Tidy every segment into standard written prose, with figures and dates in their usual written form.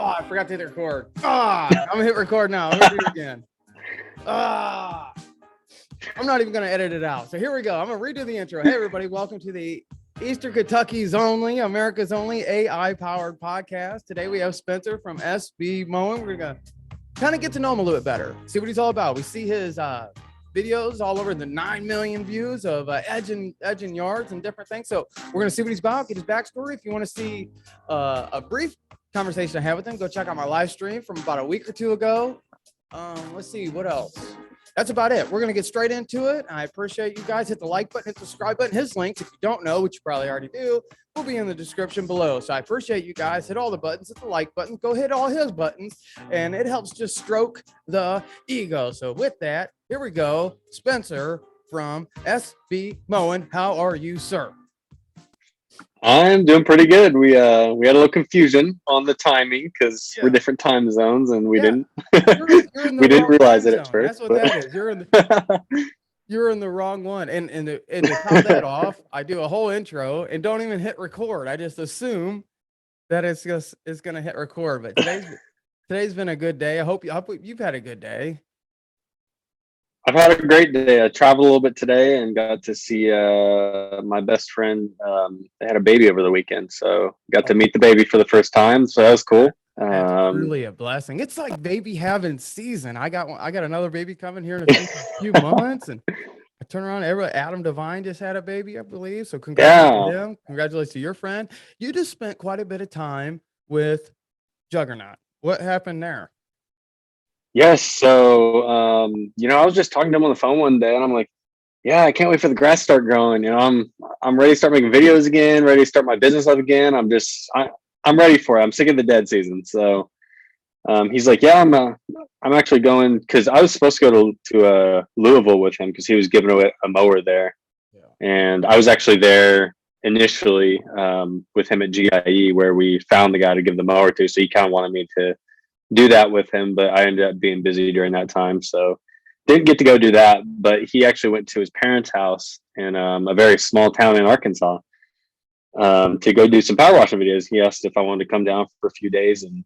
Oh, I forgot to hit record. I'm gonna hit record now. I'm gonna do it again. I'm not even gonna edit it out. So here we go. I'm gonna redo the intro. Hey everybody, welcome to the Eastern Kentucky's only, America's only AI-powered podcast. Today we have Spencer from SBMOWING. We're gonna kind of get to know him a little bit better, see what he's all about. We see his videos all over the 9 million views of edging yards and different things. So we're gonna see what he's about, get his backstory. If you want to see a brief conversation I had with him, go check out my live stream from about a week or two ago. Let's see what else. That's about it. We're gonna get straight into it. I appreciate you guys. Hit the like button, hit the subscribe button. His links, if you don't know, which you probably already do, will be in the description below. So I appreciate you guys. Hit all the buttons, hit the like button, go hit all his buttons, and it helps just stroke the ego. So with that, here we go. Spencer from SBMOWING. How are you, sir? I'm doing pretty good. We had a little confusion on the timing because we're different time zones, and we didn't we didn't realize it at first. That's what that is. You're in the wrong one. And to top that off, I do a whole intro and don't even hit record. I just assume that it's gonna hit record. But today's been a good day. I hope you've had a good day. I've had a great day. I traveled a little bit today and got to see my best friend. They had a baby over the weekend, so got to meet the baby for the first time. So that was cool. That's really a blessing. It's like baby having season. I got another baby coming here in a few months, and I turn around. Adam Devine just had a baby, I believe. So congratulations to him. Congratulations to your friend. You just spent quite a bit of time with Juggernaut. What happened there? Yes. So, I was just talking to him on the phone one day, and I'm like, yeah, I can't wait for the grass to start growing. I'm ready to start making videos again, ready to start my business up again. I'm ready for it. I'm sick of the dead season. So, he's like, yeah, I'm actually going, because I was supposed to go to Louisville with him because he was giving away a mower there. Yeah. And I was actually there initially with him at GIE, where we found the guy to give the mower to. So he kind of wanted me to do that with him, but I ended up being busy during that time, so didn't get to go do that. But he actually went to his parents' house in a very small town in Arkansas to go do some power washing videos. He asked if I wanted to come down for a few days and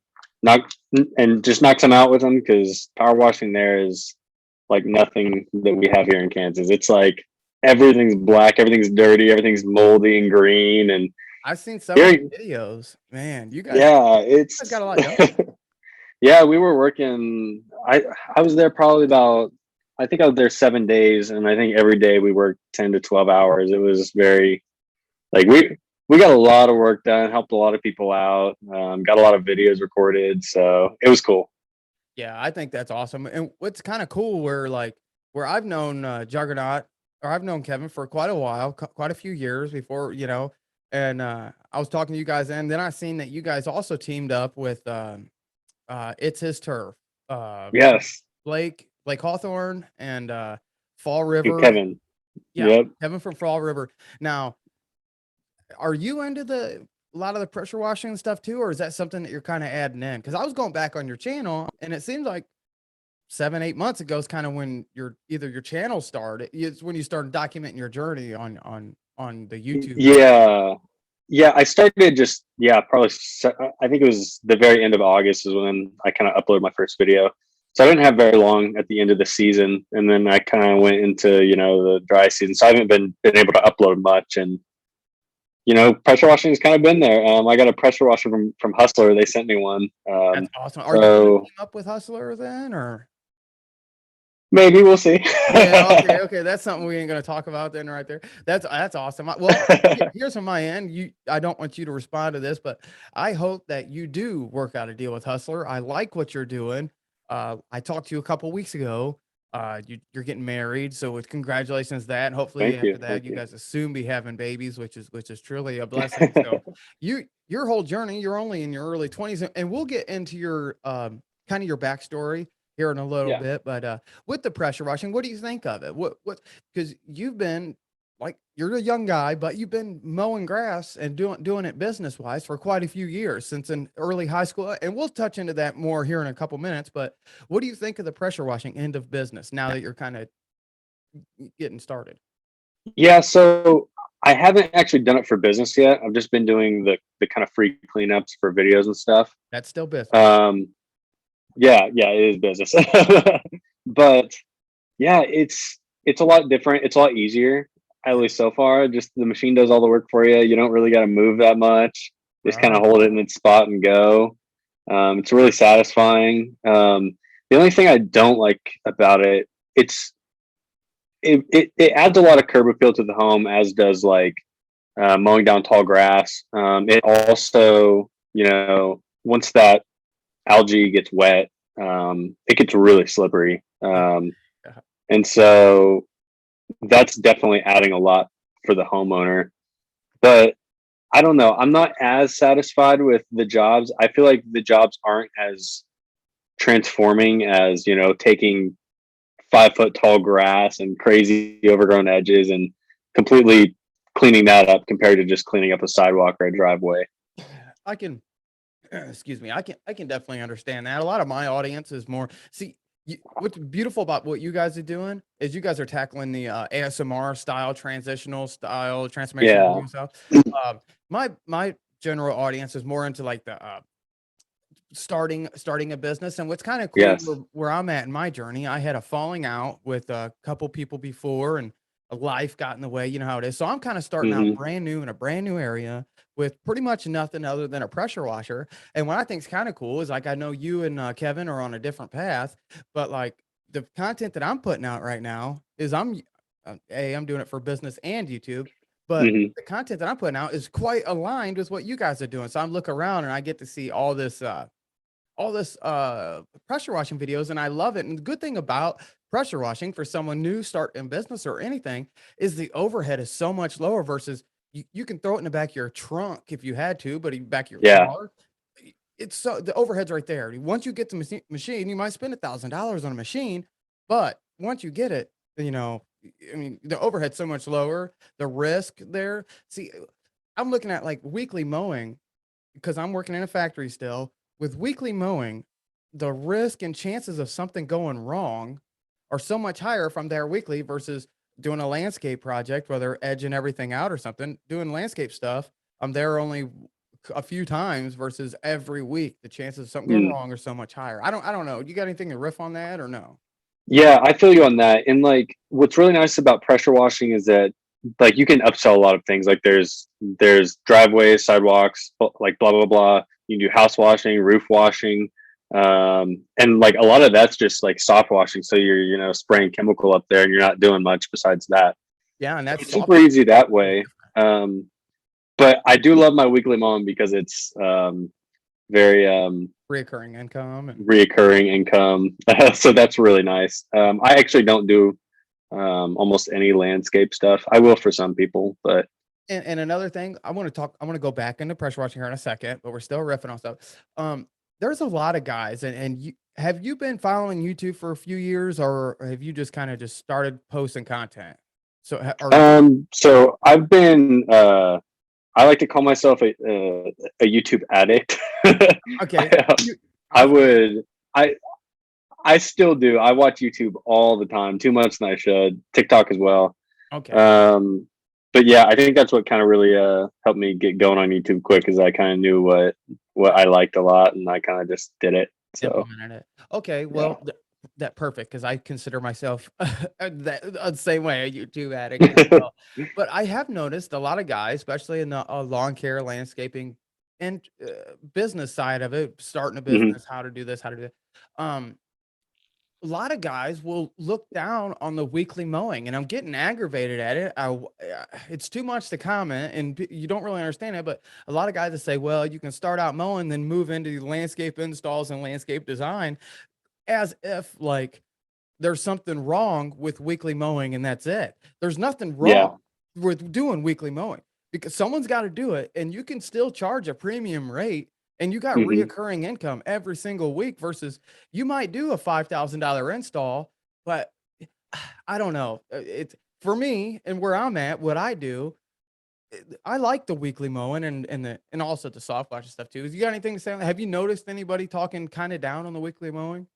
just knock some out with him, because power washing there is like nothing that we have here in Kansas. It's like everything's black, everything's dirty, everything's moldy and green. And I've seen some of the videos, man. You guys, it's got a lot done. Yeah, we were working. I was there probably I think I was there 7 days, and I think every day we worked 10 to 12 hours. It was very, like, we got a lot of work done, helped a lot of people out, got a lot of videos recorded, so it was cool. Yeah, I think that's awesome. And what's kind of cool, where I've known Juggernaut, or I've known Kevin for quite a while, quite a few years before, and I was talking to you guys, and then I seen that you guys also teamed up with It's His Turf. Yes. Blake Hawthorne and Fall River. Kevin. Yeah, yep. Kevin from Fall River. Now, are you into a lot of the pressure washing stuff too, or is that something that you're kind of adding in? Because I was going back on your channel, and it seems like 7-8 months ago is kind of when your channel started. It's when you started documenting your journey on the YouTube. Yeah, I started probably, I think it was the very end of August is when I kind of uploaded my first video. So I didn't have very long at the end of the season, and then I kind of went into the dry season. So I haven't been able to upload much, and pressure washing has kind of been there. I got a pressure washer from Hustler. They sent me one. That's awesome. Are you going to team up with Hustler then, or? Maybe, we'll see. Okay. That's something we ain't going to talk about then, right there. That's awesome. Well, here's from my end. I don't want you to respond to this, but I hope that you do work out a deal with Hustler. I like what you're doing. I talked to you a couple weeks ago. You're getting married, so with congratulations that. And hopefully after that, you guys will soon be having babies, which is truly a blessing. So your whole journey, you're only in your early 20s, and we'll get into your kind of your backstory here in a little bit. But with the pressure washing, what do you think of it? What because you've been, like, you're a young guy, but you've been mowing grass and doing it business wise for quite a few years, since in early high school, and we'll touch into that more here in a couple minutes. But what do you think of the pressure washing end of business now that you're kind of getting started? Yeah, so I haven't actually done it for business yet. I've just been doing the kind of free cleanups for videos and stuff. That's still business. Yeah, it is business. But yeah, it's a lot different. It's a lot easier, at least so far. Just the machine does all the work for you. You don't really got to move that much. Just kind of hold it in its spot and go. It's really satisfying. The only thing I don't like about it, it adds a lot of curb appeal to the home, as does like mowing down tall grass. It also, once that algae gets wet, it gets really slippery. And so that's definitely adding a lot for the homeowner. But I don't know. I'm not as satisfied with the jobs. I feel like the jobs aren't as transforming as, taking 5 foot tall grass and crazy overgrown edges and completely cleaning that up compared to just cleaning up a sidewalk or a driveway. I can, excuse me. I can definitely understand that. A lot of my audience is more, what's beautiful about what you guys are doing is you guys are tackling the ASMR style, transitional style, transformation video stuff. My general audience is more into like the starting a business. And what's kind of cool where I'm at in my journey, I had a falling out with a couple people before, and life got in the way. You know how it is. So I'm kind of starting out brand new in a brand new area with pretty much nothing other than a pressure washer. And what I think is kind of cool is, like, I know you and Kevin are on a different path, but like the content that I'm putting out right now is I'm doing it for business and YouTube. But the content that I'm putting out is quite aligned with what you guys are doing. So I'm looking around and I get to see all this pressure washing videos, and I love it. And the good thing about pressure washing for someone new starting business or anything is the overhead is so much lower versus you can throw it in the back of your trunk if you had to, but back of your car, it's so the overhead's right there. Once you get the machine, you might spend $1,000 on a machine, but once you get it, I mean, the overhead's so much lower, the risk there. See, I'm looking at like weekly mowing because I'm working in a factory still. With weekly mowing, the risk and chances of something going wrong are so much higher if I'm there weekly versus doing a landscape project, whether edging everything out or something. Doing landscape stuff, I'm there only a few times versus every week. The chances of something going wrong are so much higher. I don't know. You got anything to riff on that or no? Yeah, I feel you on that. And like, what's really nice about pressure washing is that like you can upsell a lot of things. Like there's driveways, sidewalks, like blah blah blah. You can do house washing, roof washing, and like a lot of that's just like soft washing. So you're spraying chemical up there, and you're not doing much besides that. Yeah, and that's super easy that way. But I do love my weekly mowing because it's very reoccurring income. So that's really nice. I actually don't do almost any landscape stuff. I will for some people, but and another thing I want to go back into pressure washing here in a second, but we're still riffing on stuff. There's a lot of guys, and have you been following YouTube for a few years, or have you just kind of just started posting content? So I've been I like to call myself a YouTube addict. Okay. I still do. I watch YouTube all the time, too much than I should. TikTok as well. Okay. But yeah, I think that's what kind of really helped me get going on YouTube quick, is I kind of knew what I liked a lot, and I kind of just did it. So implemented it. Okay, well, that perfect, because I consider myself the same way, a YouTube addict as well. But I have noticed a lot of guys, especially in the lawn care, landscaping, and business side of it, starting a business, how to do this, how to do that. A lot of guys will look down on the weekly mowing, and I'm getting aggravated at it. It's too much to comment, and you don't really understand it. But a lot of guys that say, well, you can start out mowing, then move into landscape installs and landscape design, as if like there's something wrong with weekly mowing and that's it. There's nothing wrong with doing weekly mowing, because someone's got to do it, and you can still charge a premium rate. And you got reoccurring income every single week versus you might do a $5,000 install, but I don't know. It's for me and where I'm at, what I do, I like the weekly mowing and also the soft wash stuff too. You got anything to say? Have you noticed anybody talking kind of down on the weekly mowing?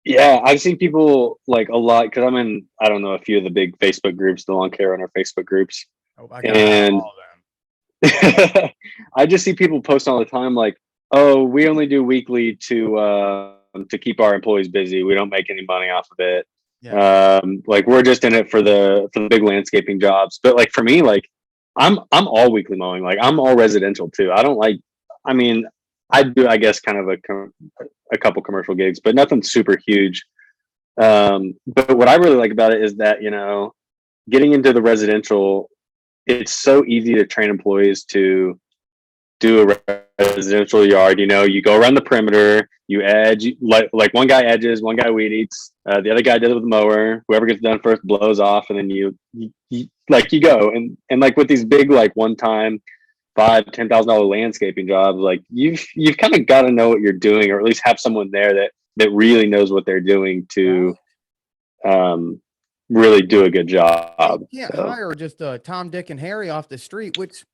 Yeah, I've seen people like a lot, because I'm in, I don't know, a few of the big Facebook groups, the lawn care owner Facebook groups. Oh, I got And all of them. I just see people post all the time like, "Oh, we only do weekly to keep our employees busy. We don't make any money off of it. Yeah. Like we're just in it for the big landscaping jobs." But like for me, like I'm all weekly mowing. Like I'm all residential too. I don't like. I mean, I do, I guess, kind of a couple commercial gigs, but nothing super huge. But what I really like about it is that, you know, getting into the residential, it's so easy to train employees to do a residential yard. You know, you go around the perimeter, you edge, like one guy edges, one guy weed eats, the other guy does it with a mower. Whoever gets done first blows off, and then you like you go and like with these big like one time $5,000-$10,000 landscaping jobs, like you've kind of got to know what you're doing, or at least have someone there that really knows what they're doing to um really do a good Yeah, you job. can't So hire just Tom, Dick, and Harry off the street, which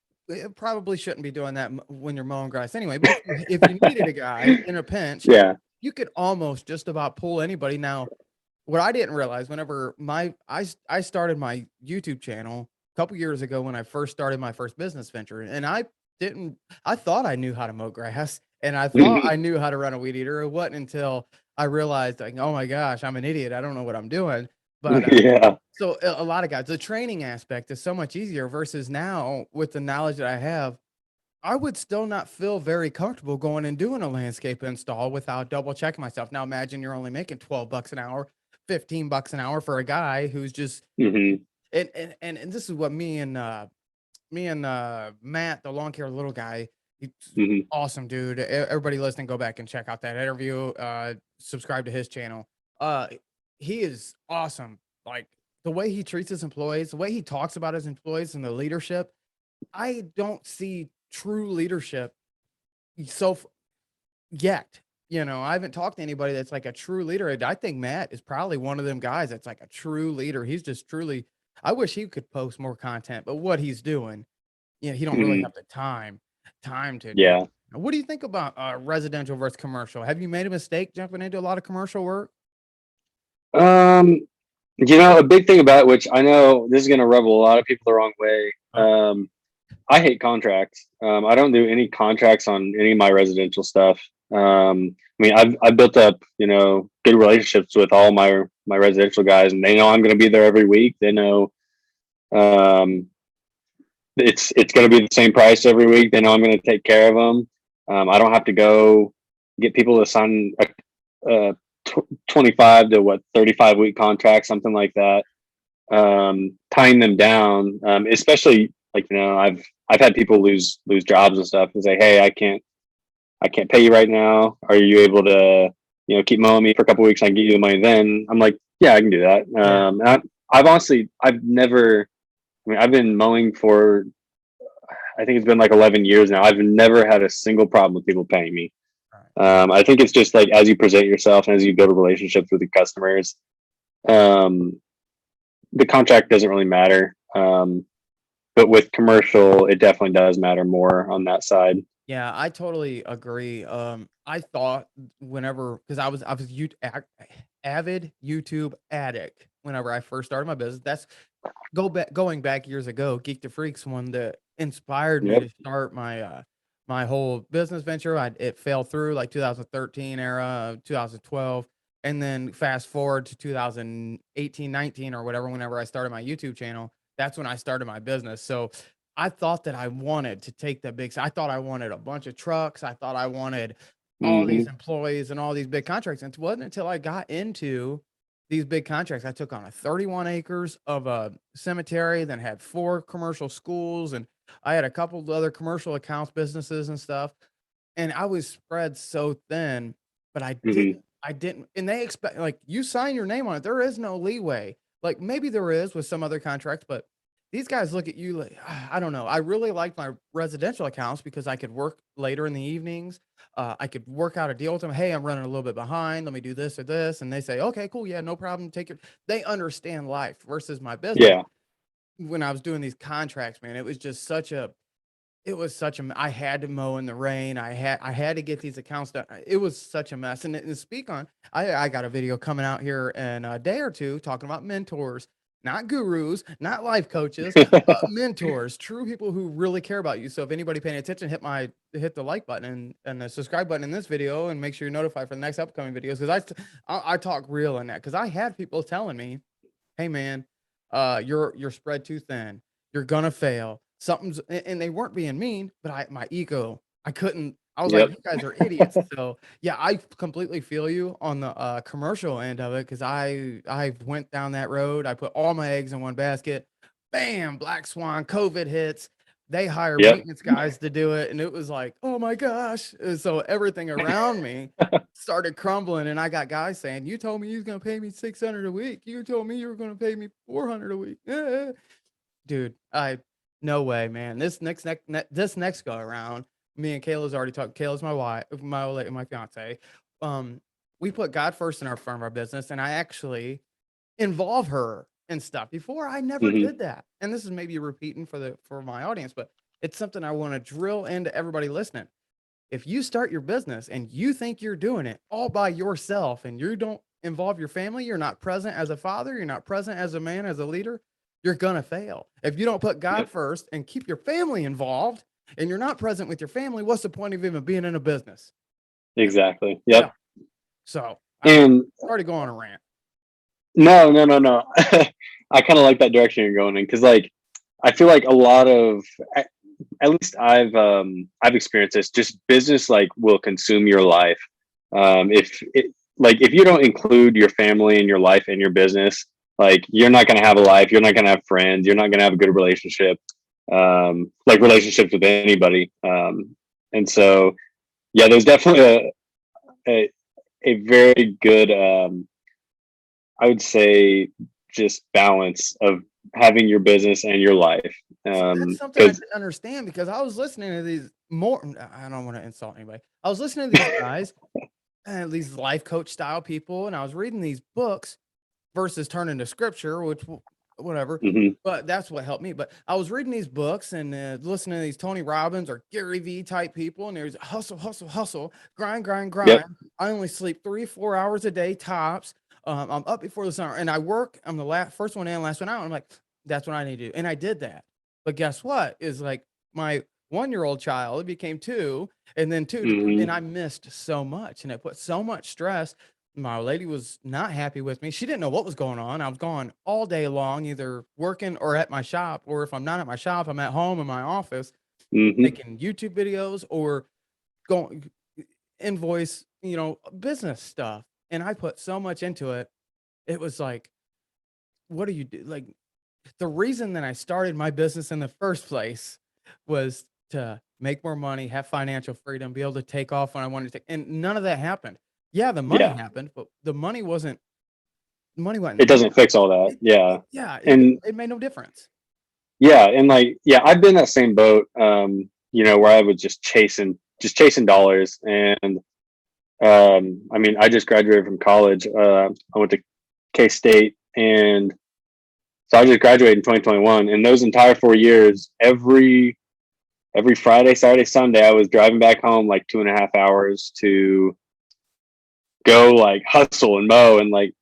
probably shouldn't be doing that when you're mowing grass anyway. But if you needed a guy in a pinch, yeah. you could almost just about pull anybody. Now, what I didn't realize whenever I started my YouTube channel a couple years ago when I first started my first business venture, and I thought I knew how to mow grass and I thought I knew how to run a weed eater. It wasn't until I realized, like, oh my gosh, I'm an idiot. I don't know what I'm doing. But Yeah. so a lot of guys, the training aspect is so much easier versus now with the knowledge that I have. I would still not feel very comfortable going and doing a landscape install without double checking myself. Now imagine you're only making 12 bucks an hour, 15 bucks an hour for a guy who's just hmm and this is what me and Matt, the lawn care little guy, he's hmm awesome dude. Everybody listening, go back and check out that interview. Subscribe to his channel. Uh, he is awesome. Like the way he treats his employees, the way he talks about his employees and the leadership. I don't see true leadership so yet. You know, I haven't talked to anybody that's like a true leader. I think Matt is probably one of them guys that's like a true leader. He's just truly, I wish he could post more content, but what he's doing, yeah, he don't really hmm have the time to do. Yeah. What do you think about residential versus commercial? Have you made a mistake jumping into a lot of commercial work? Um, you know, a big thing about it, which I know this is going to rub a lot of people the wrong way. Uh, I hate contracts. I don't do any contracts on any of my residential stuff. I mean, I've built up, you know, good relationships with all my residential guys, and they know I'm going to be there every week. They know um, it's going to be the same price every week. They know I'm going to take care of them. I don't have to go get people to sign a 25 to what 35-week contract, something like that. Tying them down, especially like, you know, I've had people lose jobs and stuff and say, hey, I can't pay you right now. Are you able to, you know, keep mowing me for a couple of weeks? I can get you the money then. I'm like, yeah, I can do that. yeah. I've honestly, I've never, I mean, I've been mowing for, I think it's been like 11 years now. I've never had a single problem with people paying me. All right. I think it's just like as you present yourself and as you build relationships with your customers, um, the contract doesn't really matter. But with commercial, it definitely does matter more on that side. Yeah, I totally agree. I thought whenever because I was avid YouTube addict whenever I first started my business. That's going back years ago. Geek to Freaks one that inspired me Yep. to start my whole business venture. It fell through like 2013 era, 2012, and then fast forward to 2018, 19 or whatever. Whenever I started my YouTube channel, that's when I started my business. So I thought that I wanted to take the big. I thought I wanted a bunch of trucks. I thought I wanted all these hmm employees and all these big contracts. And it wasn't until I got into these big contracts. I took on a 31 acres of a cemetery, then had 4 commercial schools, and I had a couple of other commercial accounts, businesses and stuff. And I was spread so thin, but hmm I didn't, and they expect like you sign your name on it. There is no leeway. Like maybe there is with some other contracts, but these guys look at you like, I don't know. I really like my residential accounts because I could work later in the evenings. I could work out a deal with them. Hey, I'm running a little bit behind. Let me do this or this. And they say, okay, cool. Yeah, no problem. Take it. They understand life versus my business. Yeah. When I was doing these contracts, man, it was just I had to mow in the rain. I had to get these accounts done. It was such a mess. And speak on, I got a video coming out here in a day or two talking about mentors. not gurus, not life coaches, mentors, true people who really care about you. So if anybody paying attention, hit the like button and the subscribe button in this video, and make sure you're notified for the next upcoming videos. Because I talk real in that, because I had people telling me, hey man, you're spread too thin, you're gonna fail, and they weren't being mean, but my ego, I was like, Yep. you guys are idiots. So yeah, I completely feel you on the commercial end of it, because I went down that road. I put all my eggs in one basket. Bam, black swan, COVID hits. They hire Yep. maintenance guys to do it, and it was like, oh my gosh. And so everything around me started crumbling, and I got guys saying, you told me you was gonna pay me 600 a week. You told me you were gonna pay me 400 a week. Dude, no way, man. This next go around, me and Kayla's already talked. Kayla's my wife, my fiance. We put God first in our business, and I actually involve her and stuff. Before, I never Hmm. did that. And this is maybe repeating for my audience, but it's something I want to drill into everybody listening. If you start your business and you think you're doing it all by yourself, and you don't involve your family, you're not present as a father, you're not present as a man, as a leader, you're gonna fail. If you don't put God Yep. first and keep your family involved, and you're not present with your family, what's the point of even being in a business? Exactly. Yeah. Yep. So And sorry to go on a rant. no, no, no, no. I kind of like that direction you're going in, because like I feel like a lot of, at least I've experienced this. Just business like will consume your life. If it, like if you don't include your family and your life in your business, like you're not gonna have a life. You're not gonna have friends. You're not gonna have a good relationship. Like relationships with anybody. And so yeah, there's definitely a, a very good I would say just balance of having your business and your life. See, that's something I Because didn't understand, because I was listening to these more. I don't want to insult anybody. I was listening to these guys, and these life coach style people, and I was reading these books versus turning to scripture, which whatever. mhm, But that's what helped me. But I was reading these books and listening to these Tony Robbins or Gary V type people, and there's hustle, hustle, hustle, grind, grind, yep, grind. I only sleep 3-4 hours a day tops. I'm up before the sun, and I work. I'm the first one in, last one out. I'm like, that's what I need to do, and I did that. But guess what? Is like my 1-year-old child became 2, and then 2, and mhm, I missed so much, and it put so much stress. My lady was not happy with me. She didn't know what was going on. I was gone all day long, either working or at my shop, or if I'm not at my shop, I'm at home in my office mhm, making YouTube videos or going invoice, business stuff. And I put so much into it. It was like, what do you do? Like, the reason that I started my business in the first place was to make more money, have financial freedom, be able to take off when I wanted to take, and none of that happened. Yeah, the money yeah. happened, but the money It wasn't doesn't there. fix all that. Yeah, Yeah, and it made no difference. yeah, and like yeah, I've been in that same boat. Where I was just chasing dollars, and I mean, I just graduated from college. I went to K State, and so I just graduated in 2021. And those entire 4 years, every Friday, Saturday, Sunday, I was driving back home like 2.5 hours to go like hustle and mow, and like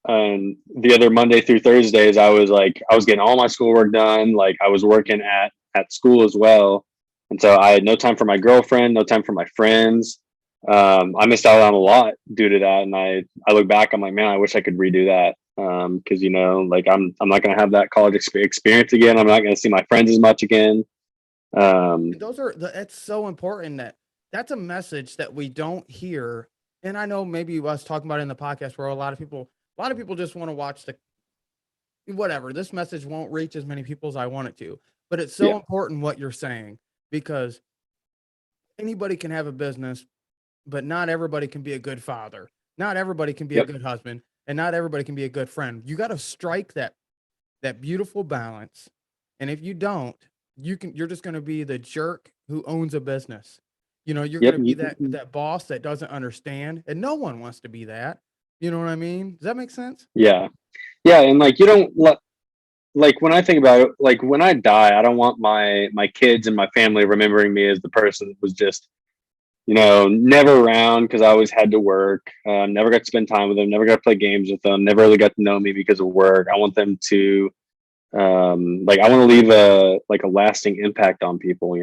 the other Monday through Thursdays, I was getting all my schoolwork done. Like I was working at school as well, and so I had no time for my girlfriend, no time for my friends. I missed out on a lot due to that, and I look back, I'm like, man, I wish I could redo that. Because like I'm not gonna have that college experience again. I'm not gonna see my friends as much again. And it's so important that's a message that we don't hear. And I know maybe us talking about it in the podcast, where a lot of people just want to watch the whatever. This message won't reach as many people as I want it to, but it's so Yeah. important what you're saying, because anybody can have a business, but not everybody can be a good father. Not everybody can be a Yep. good husband, and not everybody can be a good friend. You got to strike that beautiful balance. And if you don't, you're just going to be the jerk who owns a business. You're going Yep. to be that boss that doesn't understand, and no one wants to be that. You know what I mean? Does that make sense? Yeah. Yeah. And like you don't like when I think about it, like when I die, I don't want my kids and my family remembering me as the person that was just never around because I always had to work. Never got to spend time with them. Never got to play games with them. Never really got to know me because of work. I want them to, I want to leave a lasting impact on people,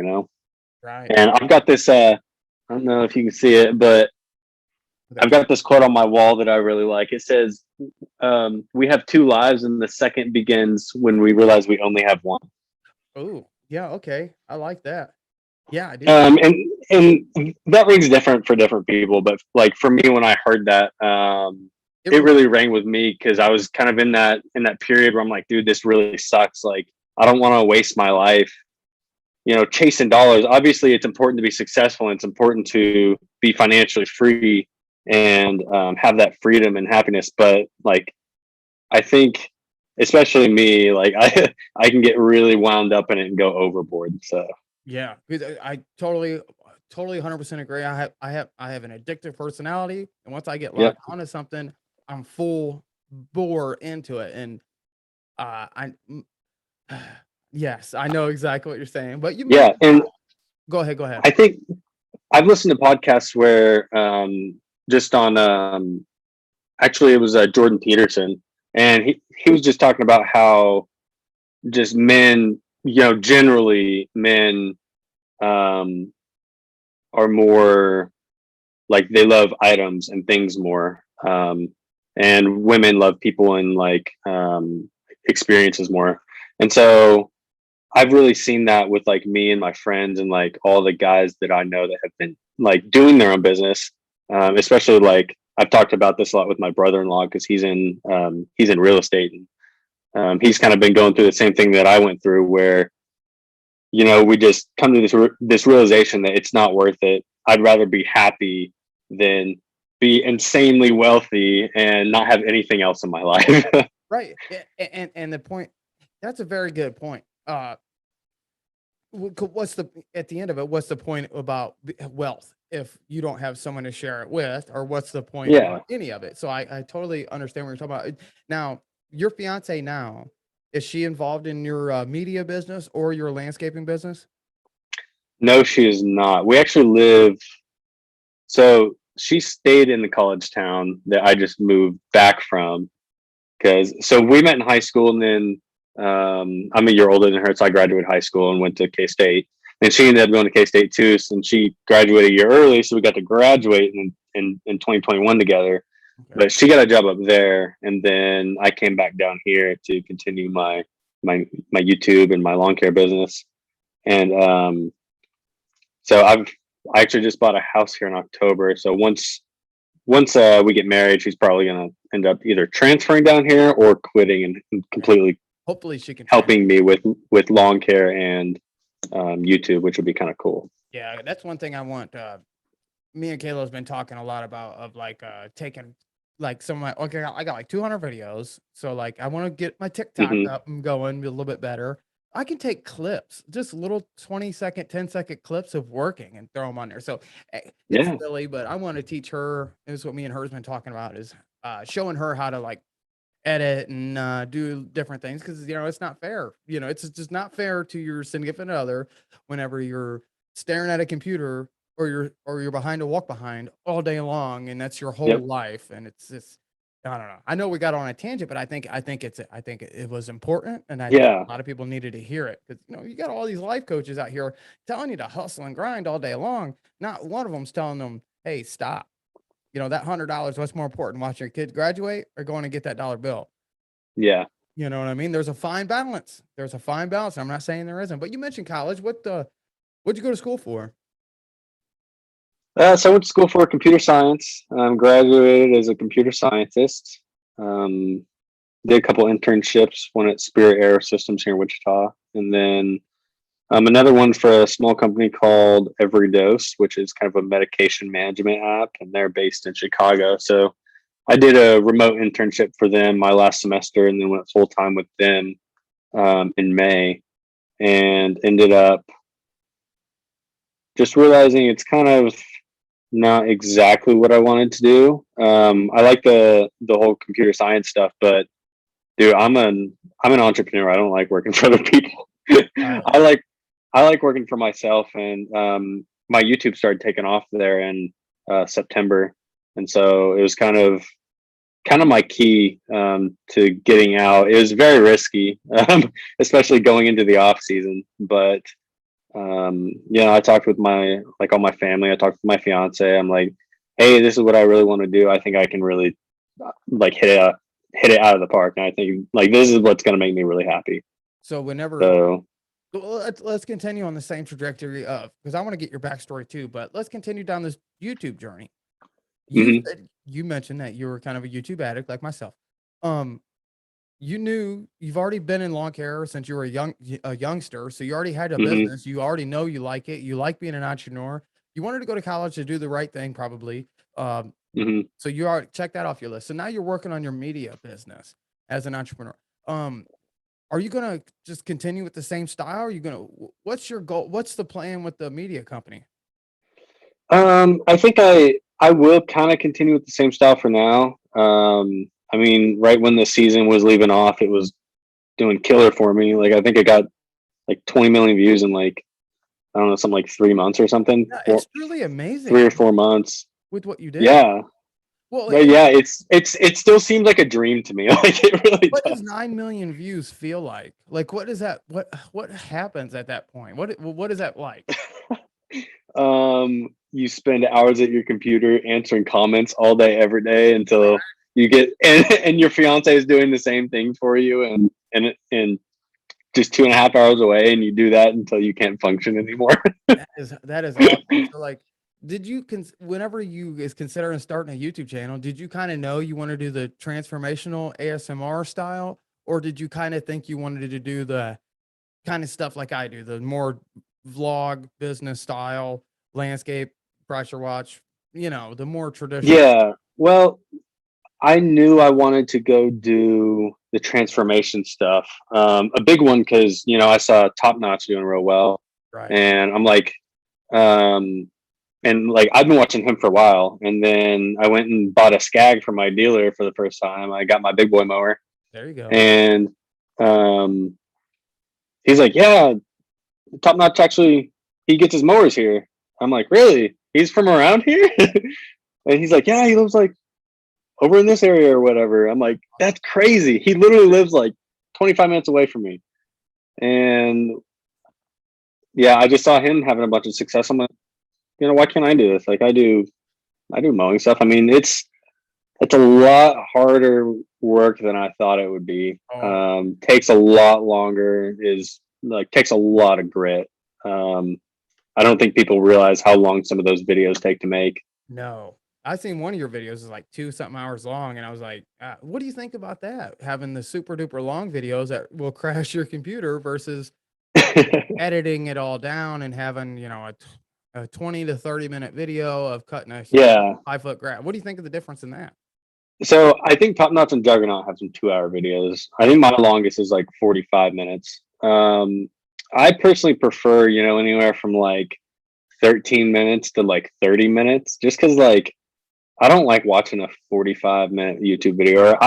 Right. And I've got this. I don't know if you can see it, but I've got this quote on my wall that I really like. It says, "We have two lives, and the second begins when we realize we only have one." Oh, yeah. Okay. I like that. Yeah, I do. And that rings different for different people, but like for me, when I heard that, it really rang with me because I was kind of in that period where I'm like, dude, this really sucks. Like, I don't want to waste my life, chasing dollars. Obviously, it's important to be successful, and it's important to be financially free and have that freedom and happiness. But like, I think, especially me, like I can get really wound up in it and go overboard. So. Yeah, because I totally 100% agree. I have an addictive personality, and once I get Yep. locked onto something, I'm full bore into it. And I yes, I know exactly what you're saying. But you Yeah, mentioned, and go ahead, go ahead. I think I've listened to podcasts where just on actually it was Jordan Peterson, and he was just talking about how just men, generally men are more like they love items and things more, and women love people and like experiences more. And so I've really seen that with like me and my friends and like all the guys that I know that have been like doing their own business. Especially like I've talked about this a lot with my brother-in-law because he's in real estate, and he's kind of been going through the same thing that I went through where we just come to this realization that it's not worth it. I'd rather be happy than be insanely wealthy and not have anything else in my life. Right. And the point, that's a very good point. What's the at the end of it? What's the point about wealth if you don't have someone to share it with, or what's the point Yeah. about any of it? So I totally understand what you're talking about. Now, your fiance now, is she involved in your media business or your landscaping business? No, she is not. We actually live. So she stayed in the college town that I just moved back from so we met in high school, and then I'm a year older than her, so I graduated high school and went to K-State. And she ended up going to K-State too, and she graduated a year early, so we got to graduate in 2021 together. Okay. But she got a job up there, and then I came back down here to continue my YouTube and my lawn care business. And so I actually just bought a house here in October. So once we get married, she's probably gonna end up either transferring down here or quitting and completely Hopefully she can helping me with lawn care and YouTube, which would be kind of cool. Yeah, that's one thing I want. Me and Kayla's been talking a lot about of like taking like some of my I got like 200 videos, so like I want to get my TikTok up and going a little bit better. I can take clips, just little 20-second, 10-second clips of working and throw them on there. So it's silly, but I want to teach her. This is what me and her's been talking about, is showing her how to like edit and do different things, because it's not fair. It's just not fair to your significant other whenever you're staring at a computer or you're behind a walk behind all day long, and that's your whole life. And it's just, I don't know. I know we got on a tangent, but I think it was important, and I think a lot of people needed to hear it, because you got all these life coaches out here telling you to hustle and grind all day long. Not one of them's telling them, hey, stop. That $100, what's more important, watching your kids graduate or going to get that dollar bill? Yeah. You know what I mean? There's a fine balance. I'm not saying there isn't, but you mentioned college. What'd you go to school for? So I went to school for computer science. Graduated as a computer scientist. Did a couple internships, one at SUER Air Systems here in Wichita, and then another one for a small company called Every Dose, which is kind of a medication management app, and they're based in Chicago. So I did a remote internship for them my last semester, and then went full time with them in May, and ended up just realizing it's kind of not exactly what I wanted to do. I like the whole computer science stuff, but dude, I'm an entrepreneur. I don't like working for other people. I like working for myself, and my YouTube started taking off there in September, and so it was kind of my key to getting out. It was very risky, especially going into the off season. But I talked with all my family. I talked with my fiance. I'm like, hey, this is what I really want to do. I think I can really like hit it out of the park, and I think like this is what's going to make me really happy. So whenever, So well, let's continue on the same trajectory of, because I want to get your backstory too, but let's continue down this YouTube journey. You mentioned that you were kind of a YouTube addict like myself. You've already been in lawn care since you were a youngster, so you already had a business. You already know you like it. You like being an entrepreneur. You wanted to go to college to do the right thing, probably. So you already checked that off your list. So now you're working on your media business as an entrepreneur. Are you gonna just continue with the same style? Are you gonna? What's your goal? What's the plan with the media company? I think I will kind of continue with the same style for now. I mean, right when the season was leaving off, it was doing killer for me. Like I think it got like 20 million views in like, I don't know, something like 3 months or something. Yeah, it's really amazing. 3 or 4 months with what you did. Yeah. Well, but yeah, it still seems like a dream to me. Like it really what does. does 9 million views feel like? Like, what is that? What happens at that point? What is that like? You spend hours at your computer answering comments all day, every day until you get, and your fiance is doing the same thing for you, and just 2.5 hours away, and you do that until you can't function anymore. that is awesome. So like, did you whenever you is considering starting a YouTube channel, did you kind of know you want to do the transformational ASMR style, or did you kind of think you wanted to do the kind of stuff like I do, the more vlog business style, landscape, pressure watch, the more traditional? Yeah. Well, I knew I wanted to go do the transformation stuff. A big one because I saw Top Notch doing real well, Right. and I'm like, and like I've been watching him for a while, and then I went and bought a Skag from my dealer for the first time. I got my big boy mower. There you go. And he's like, yeah, Top Notch actually, he gets his mowers here. I'm like, really? He's from around here? And he's like, yeah, he lives like over in this area or whatever. I'm like, that's crazy. He literally lives like 25 minutes away from me. And yeah, I just saw him having a bunch of success. I'm like, why can't I do this? Like I do mowing stuff. I mean, it's a lot harder work than I thought it would be. Takes a lot longer, takes a lot of grit. I don't think people realize how long some of those videos take to make. No, I seen one of your videos is like 2-something hours long, and I was like, what do you think about that? Having the super duper long videos that will crash your computer versus editing it all down and having, a 20 to 30 minute video of cutting a 5-foot grass. What do you think of the difference in that? So I think Top Notch and Juggernaut have some 2-hour videos. I think my longest is like 45 minutes. I personally prefer, anywhere from like 13 minutes to like 30 minutes, just because like I don't like watching a 45-minute YouTube video. Or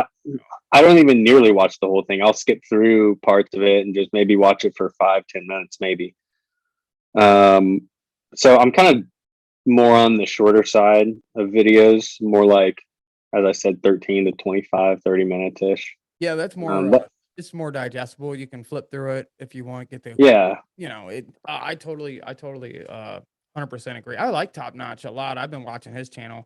I don't even nearly watch the whole thing. I'll skip through parts of it and just maybe watch it for 5-10 minutes, maybe. So I'm kind of more on the shorter side of videos, more like, as I said, 13 to 25, 30 minutes ish. Yeah, that's more, it's more digestible. You can flip through it if you want, get the, I totally 100% agree. I like Top Notch a lot. I've been watching his channel.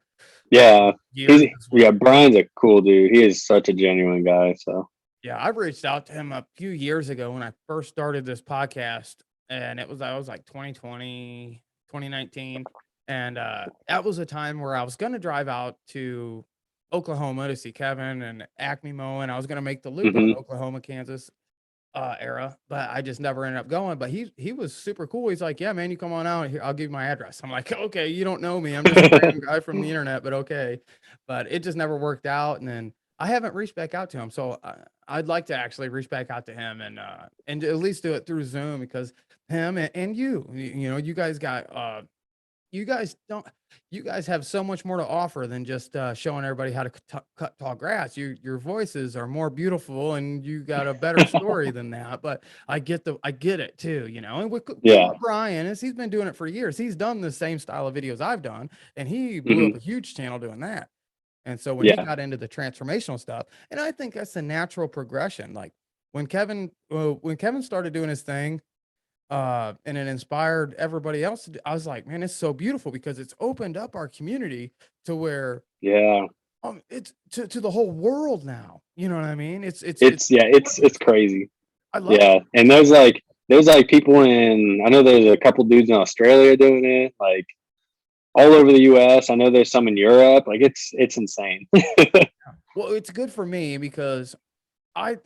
Yeah. Brian's a cool dude. He is such a genuine guy. So yeah, I've reached out to him a few years ago when I first started this podcast, and I was like 2020, 2019. And that was a time where I was going to drive out to Oklahoma to see Kevin and Acme Mowing. I was going to make the loop on Oklahoma, Kansas era, but I just never ended up going. But he was super cool. He's like, yeah, man, you come on out here. I'll give you my address. I'm like, okay, you don't know me. I'm just a random guy from the internet, but okay. But it just never worked out. And then I haven't reached back out to him. So I'd like to actually reach back out to him and at least do it through Zoom, because him and you guys got you guys don't. You guys have so much more to offer than just showing everybody how to cut tall grass. Your voices are more beautiful, and you got a better story than that. But I get it too, you know. And with Yeah. Brian, is he's been doing it for years. He's done the same style of videos I've done, and he blew Hmm. up a huge channel doing that. And so when he Yeah. got into the transformational stuff, and I think that's a natural progression. Like when Kevin started doing his thing, and it inspired everybody else I was like, man, it's so beautiful because it's opened up our community to where Yeah. it's to the whole world now. You know what I mean? It's It's, yeah, it's gorgeous. crazy. I love it. Yeah. And there's like people in, I know there's a couple dudes in Australia doing it, like all over the US. I know there's some in Europe. Like it's insane. Well, it's good for me because I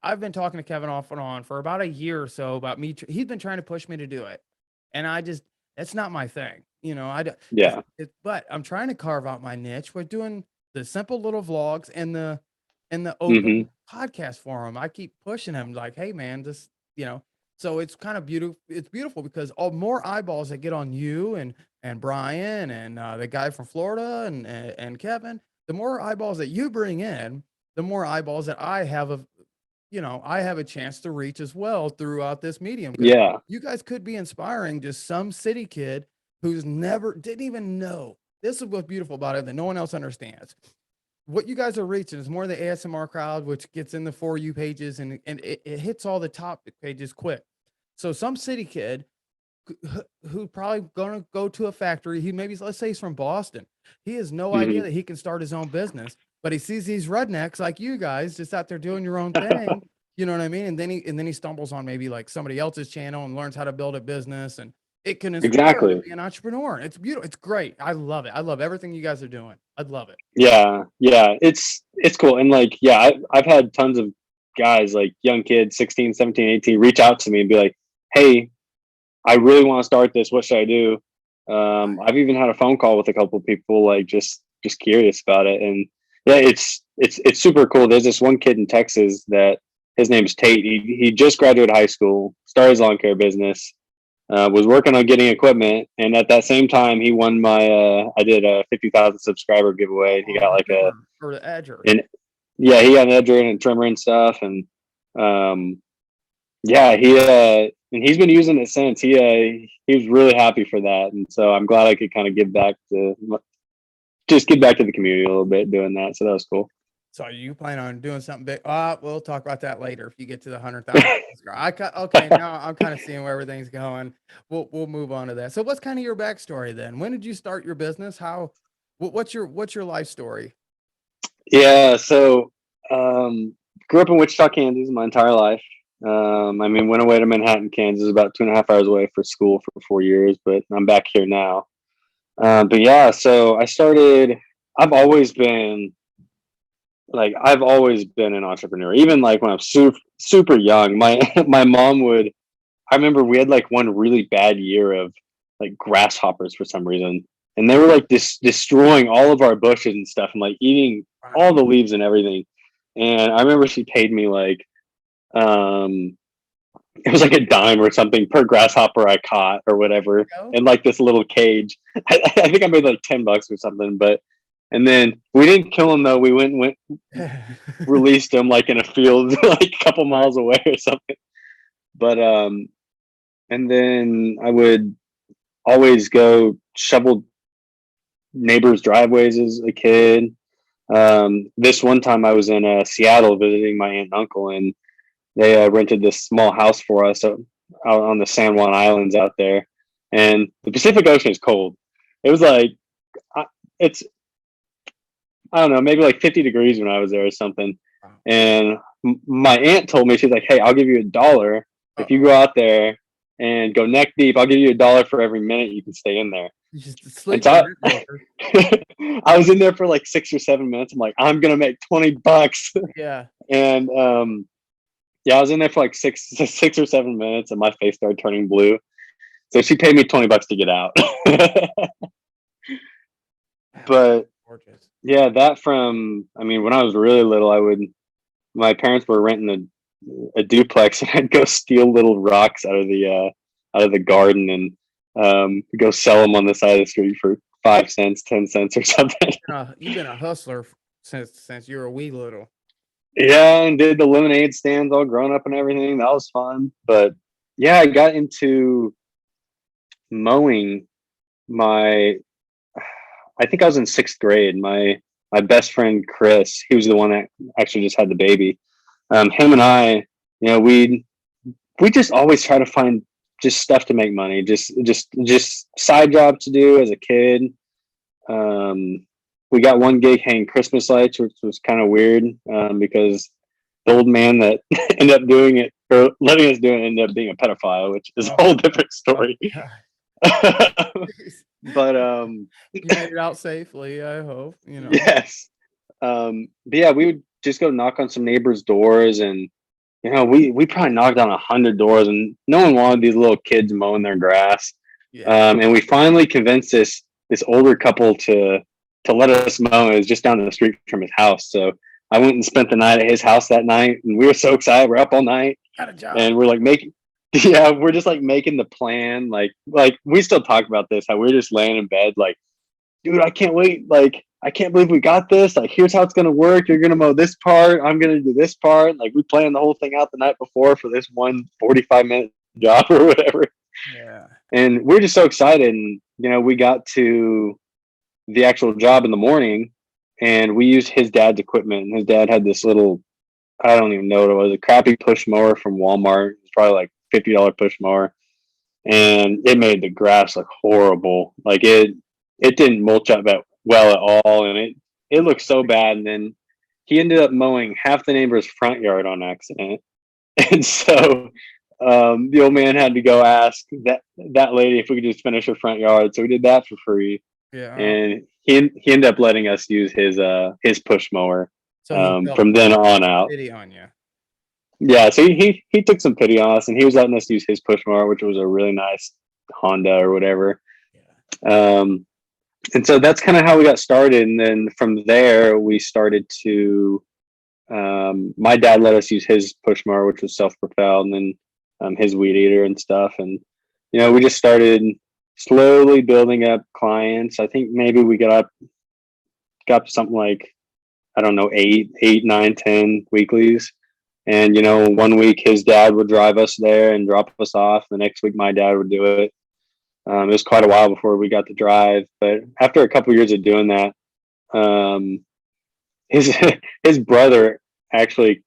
I've been talking to Kevin off and on for about a year or so about me. He's been trying to push me to do it, and I just that's not my thing. You know, Yeah. but I'm trying to carve out my niche with doing the simple little vlogs and the Hmm. open podcast forum. I keep pushing him like, hey man, just you know. So it's kind of beautiful. It's beautiful because all more eyeballs that get on you and Brian and the guy from Florida and Kevin. The more eyeballs that you bring in, the more eyeballs that I have of, you know, I have a chance to reach as well throughout this medium because Yeah. you guys could be inspiring just some city kid who's never didn't even know. This is what's beautiful about it that no one else understands. What you guys are reaching is more the ASMR crowd, which gets in the For You pages and it hits all the top pages quick. So some city kid who probably gonna go to a factory. He maybe let's say he's from Boston. He has no idea Hmm. that he can start his own business, but he sees these rednecks like you guys just out there doing your own thing. You know what I mean? And then he stumbles on maybe like somebody else's channel and learns how to build a business, and it can inspire him to Exactly. be an entrepreneur. It's beautiful. It's great. I love it. I love everything you guys are doing. I love it. Yeah. Yeah. It's cool. And like, yeah, I've had tons of guys, like young kids, 16, 17, 18, reach out to me and be like, hey, I really want to start this. What should I do? I've even had a phone call with a couple of people, like just curious about it. And yeah, it's super cool. There's this one kid in Texas that his name's Tate. He just graduated high school, started his lawn care business, was working on getting equipment, and at that same time, he won my. I did a 50,000 subscriber giveaway. And he On got the like trimmer or the edger. an yeah, he got an edger and a trimmer and stuff, and um, yeah, and he's been using it since. He was really happy for that, and so I'm glad I could kind of give back to just give back to the community a little bit doing that. So that was cool. So you plan on doing something big? We'll talk about that later if you get to the 100,000. Okay. Now I'm kind of seeing where everything's going. We'll move on to that. So what's kind of your backstory then? When did you start your business? What's your life story? Yeah, so grew up in Wichita, Kansas my entire life. I mean, went away to Manhattan, Kansas, about 2.5 hours away for school for 4 years, but I'm back here now. But yeah, so I started. I've always been I've always been an entrepreneur. Even like when I'm super young, my my mom would. I remember we had like one really bad year of like grasshoppers for some reason, and they were like destroying all of our bushes and stuff, and like eating Wow. all the leaves and everything. And I remember she paid me like um it was like a dime or something per grasshopper I caught or whatever Go. in like this little cage. I think I made like $10 or something, but and then we didn't kill him though. We went released him like in a field like a couple Right. miles away or something. But and then I would always go shovel neighbors' driveways as a kid. This one time I was in Seattle visiting my aunt and uncle, and they rented this small house for us out on the San Juan Islands out there. And the Pacific Ocean is cold. It was like, it's, I don't know, maybe like 50 degrees when I was there or something. Wow. And my aunt told me, she's like, hey, I'll give you $1 if you Uh-oh. go out there and go neck deep. I'll give you $1 for every minute you can stay in there. You just And sleeping so broker. I was in there for like 6 or 7 minutes. I'm like, I'm gonna make $20. Yeah. And yeah, I was in there for like 6 or 7 minutes, and my face started turning blue. So she paid me $20 to get out. Wow. But Gorgeous. yeah, that from, I mean, when I was really little, my parents were renting a duplex, and I'd go steal little rocks out of the garden, and go sell them on the side of the street for 5 cents, 10 cents or something. You've been a hustler since you were a wee little. Yeah, and did the lemonade stands all grown up and everything. That was fun. But yeah, I got into mowing my I think I was in 6th grade. My best friend Chris, he was the one that actually just had the baby. Him and I, we just always try to find just stuff to make money, just side jobs to do as a kid. We got one gig hanging Christmas lights, which was kind of weird because the old man that ended up doing it or letting us do it ended up being a pedophile, which is a whole different story. But you made it out safely, I hope. Yes. But yeah, we would just go knock on some neighbors' doors, and we probably knocked on 100 doors, and no one wanted these little kids mowing their grass. Yeah. And we finally convinced this older couple to let us mow. It was just down the street from his house, so I went and spent the night at his house that night, and we were so excited. We're up all night, Got a job. and we're like we're just like making the plan. Like we still talk about this, how we're just laying in bed, like, dude, I can't wait. Like, I can't believe we got this. Like, here's how it's gonna work. You're gonna mow this part. I'm gonna do this part. Like, we planned the whole thing out the night before for this one 45-minute job or whatever. Yeah. And we're just so excited. And we got to the actual job in the morning, and we used his dad's equipment. And his dad had this little, I don't even know what it was, a crappy push mower from Walmart. It's probably like $50 push mower, and it made the grass look horrible. Like it didn't mulch up that well at all, and it looked so bad. And then he ended up mowing half the neighbor's front yard on accident, and so the old man had to go ask that lady if we could just finish her front yard. So we did that for free. Yeah. And he ended up letting us use his push mower. So from then on out. pity on you. Yeah, so he took some pity on us, and he was letting us use his push mower, which was a really nice Honda or whatever. Yeah. And so that's kind of how we got started. And then from there, we started to, my dad let us use his push mower, which was self-propelled, and then his weed eater and stuff. And, we just started slowly building up clients. I think maybe we got to something like, I don't know, 8, 9, 10 weeklies. And, 1 week his dad would drive us there and drop us off. The next week my dad would do it. It was quite a while before we got to drive, but after a couple of years of doing that, his brother actually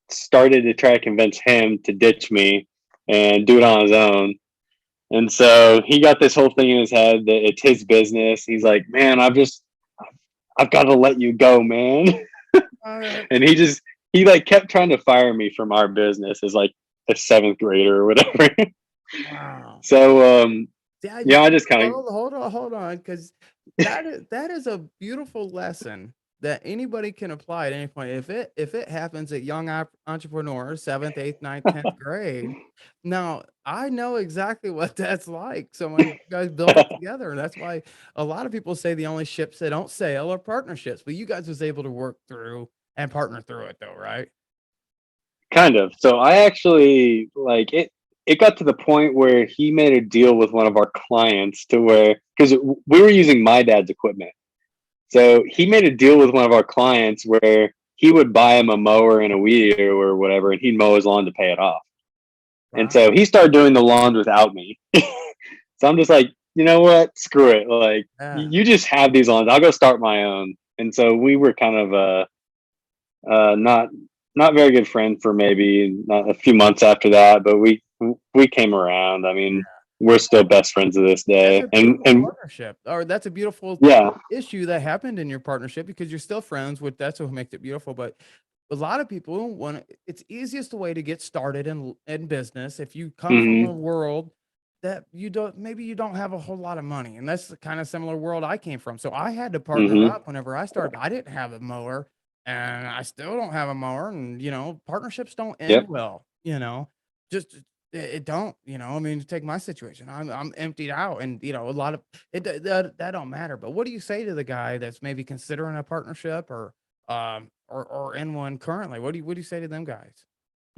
started to try to convince him to ditch me and do it on his own. And so he got this whole thing in his head that it's his business. He's like, man, I've got to let you go, man. And he like kept trying to fire me from our business as like a 7th grader or whatever. Wow. So I just kind of hold on, because that is a beautiful lesson that anybody can apply at any point. If it happens at young entrepreneurs, 7th, 8th, 9th, 10th grade, now I know exactly what that's like. So when you guys built it together, that's why a lot of people say the only ships that don't sail are partnerships. But you guys was able to work through and partner through it, though, right? Kind of. So I actually like it. It got to the point where he made a deal with one of our clients to where, because we were using my dad's equipment. So he made a deal with one of our clients where he would buy him a mower and a weed eater or whatever, and he'd mow his lawn to pay it off. Wow. And so he started doing the lawns without me. So I'm just like, you know what? Screw it. Like, you just have these lawns. I'll go start my own. And so we were kind of not very good friends for maybe a few months after that, but we came around. I mean, we're still best friends to this day. And partnership, or that's a beautiful issue that happened in your partnership, because you're still friends with. That's what makes it beautiful. But a lot of people it's easiest way to get started in business if you come from a world that you don't have a whole lot of money, and that's the kind of similar world I came from. So I had to partner up whenever I started. I didn't have a mower, and I still don't have a mower, and partnerships don't end well. Just it don't. I mean, take my situation. I'm emptied out, and a lot of it that don't matter. But what do you say to the guy that's maybe considering a partnership or in one currently? What do you say to them guys?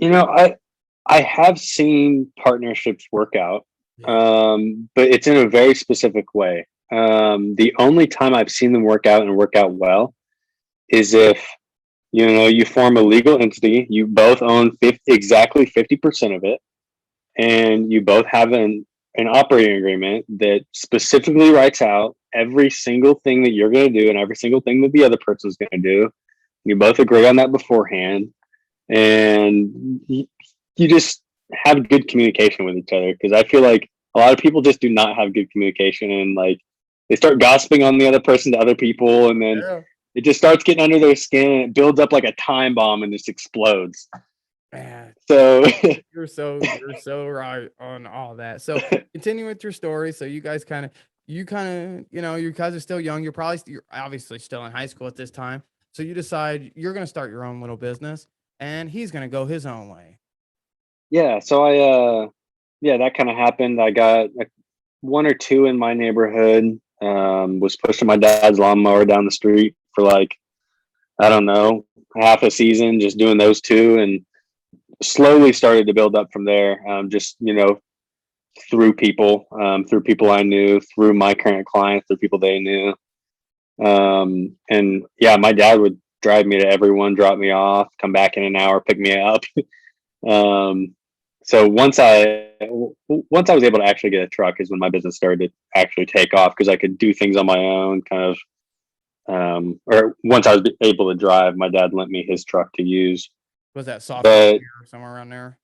I have seen partnerships work out. Yeah. but it's in a very specific way. The only time I've seen them work out and work out well is if you form a legal entity, you both own exactly 50% of it, and you both have an operating agreement that specifically writes out every single thing that you're going to do and every single thing that the other person's going to do. You both agree on that beforehand, and you just have good communication with each other. Because I feel like a lot of people just do not have good communication, and like they start gossiping on the other person to other people, and then Yeah. it just starts getting under their skin, and it builds up like a time bomb and just explodes. Man, So you're so right on all that. So continue with your story. So you guys you guys are still young. You're obviously still in high school at this time. So you decide you're gonna start your own little business, and he's gonna go his own way. yeah, so yeah, that kind of happened. I got like one or two in my neighborhood. Was pushing my dad's lawnmower down the street for like, I don't know, half a season, just doing those two, and slowly started to build up from there. Just through people I knew, through my current clients, through people they knew. And yeah, my dad would drive me to everyone, drop me off, come back in an hour, pick me up. um, so once I was able to actually get a truck is when my business started to actually take off, because I could do things on my own, kind of. Or once I was able to drive, my dad lent me his truck to use. Was that sophomore But year or somewhere around there?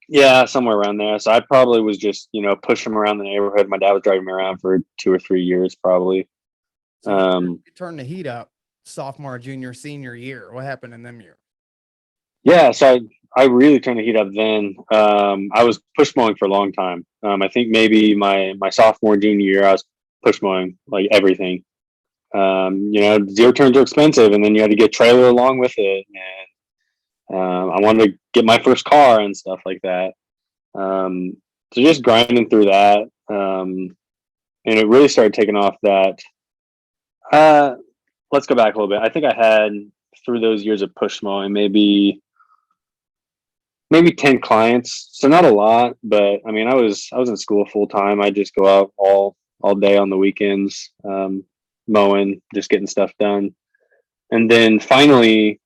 yeah, somewhere around there. So I probably was just, pushing him around the neighborhood. My dad was driving me around for 2 or 3 years, probably. So you turned the heat up sophomore, junior, senior year. What happened in them years? Yeah, so I really turned the heat up then. I was push mowing for a long time. I think maybe my sophomore, junior year, I was push mowing like everything. Zero turns are expensive, and then you had to get a trailer along with it. And I wanted to get my first car and stuff like that. So just grinding through that. And it really started taking off that. Let's go back a little bit. I think I had, through those years of push mowing, maybe 10 clients. So not a lot, but I mean, I was in school full time. I just go out all day on the weekends, mowing, just getting stuff done. And then finally,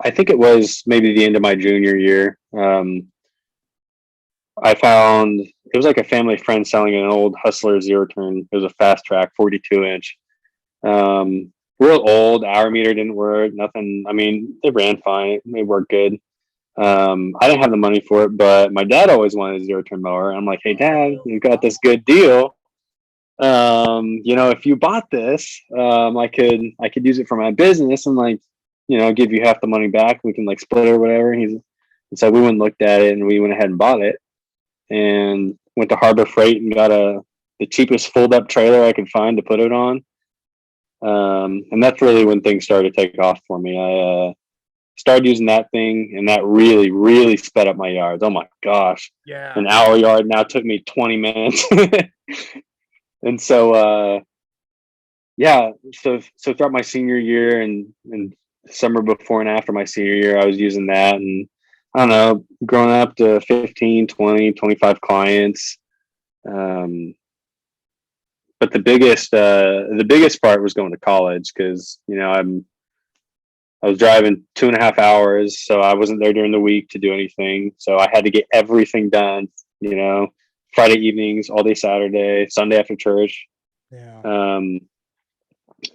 I think it was maybe the end of my junior year. I found it was like a family friend selling an old Hustler zero turn. It was a fast track 42-inch. Real old, hour meter didn't work, nothing. I mean, it ran fine. It worked good. I didn't have the money for it, but my dad always wanted a zero turn mower. I'm like, hey dad, you got this good deal. If you bought this, I could use it for my business and like, give you half the money back. We can like split it or whatever. And so we went and looked at it, and we went ahead and bought it, and went to Harbor Freight and got the cheapest fold up trailer I could find to put it on. And that's really when things started to take off for me. I started using that thing, and that really, really sped up my yards. Oh my gosh. Yeah. An hour yard now took me 20 minutes. And so, yeah, so throughout my senior year and summer before and after my senior year, I was using that, and I don't know, growing up to 15, 20, 25 clients. But the biggest part was going to college, because I was driving 2.5 hours, so I wasn't there during the week to do anything. So I had to get everything done, Friday evenings, all day Saturday, Sunday after church. Yeah.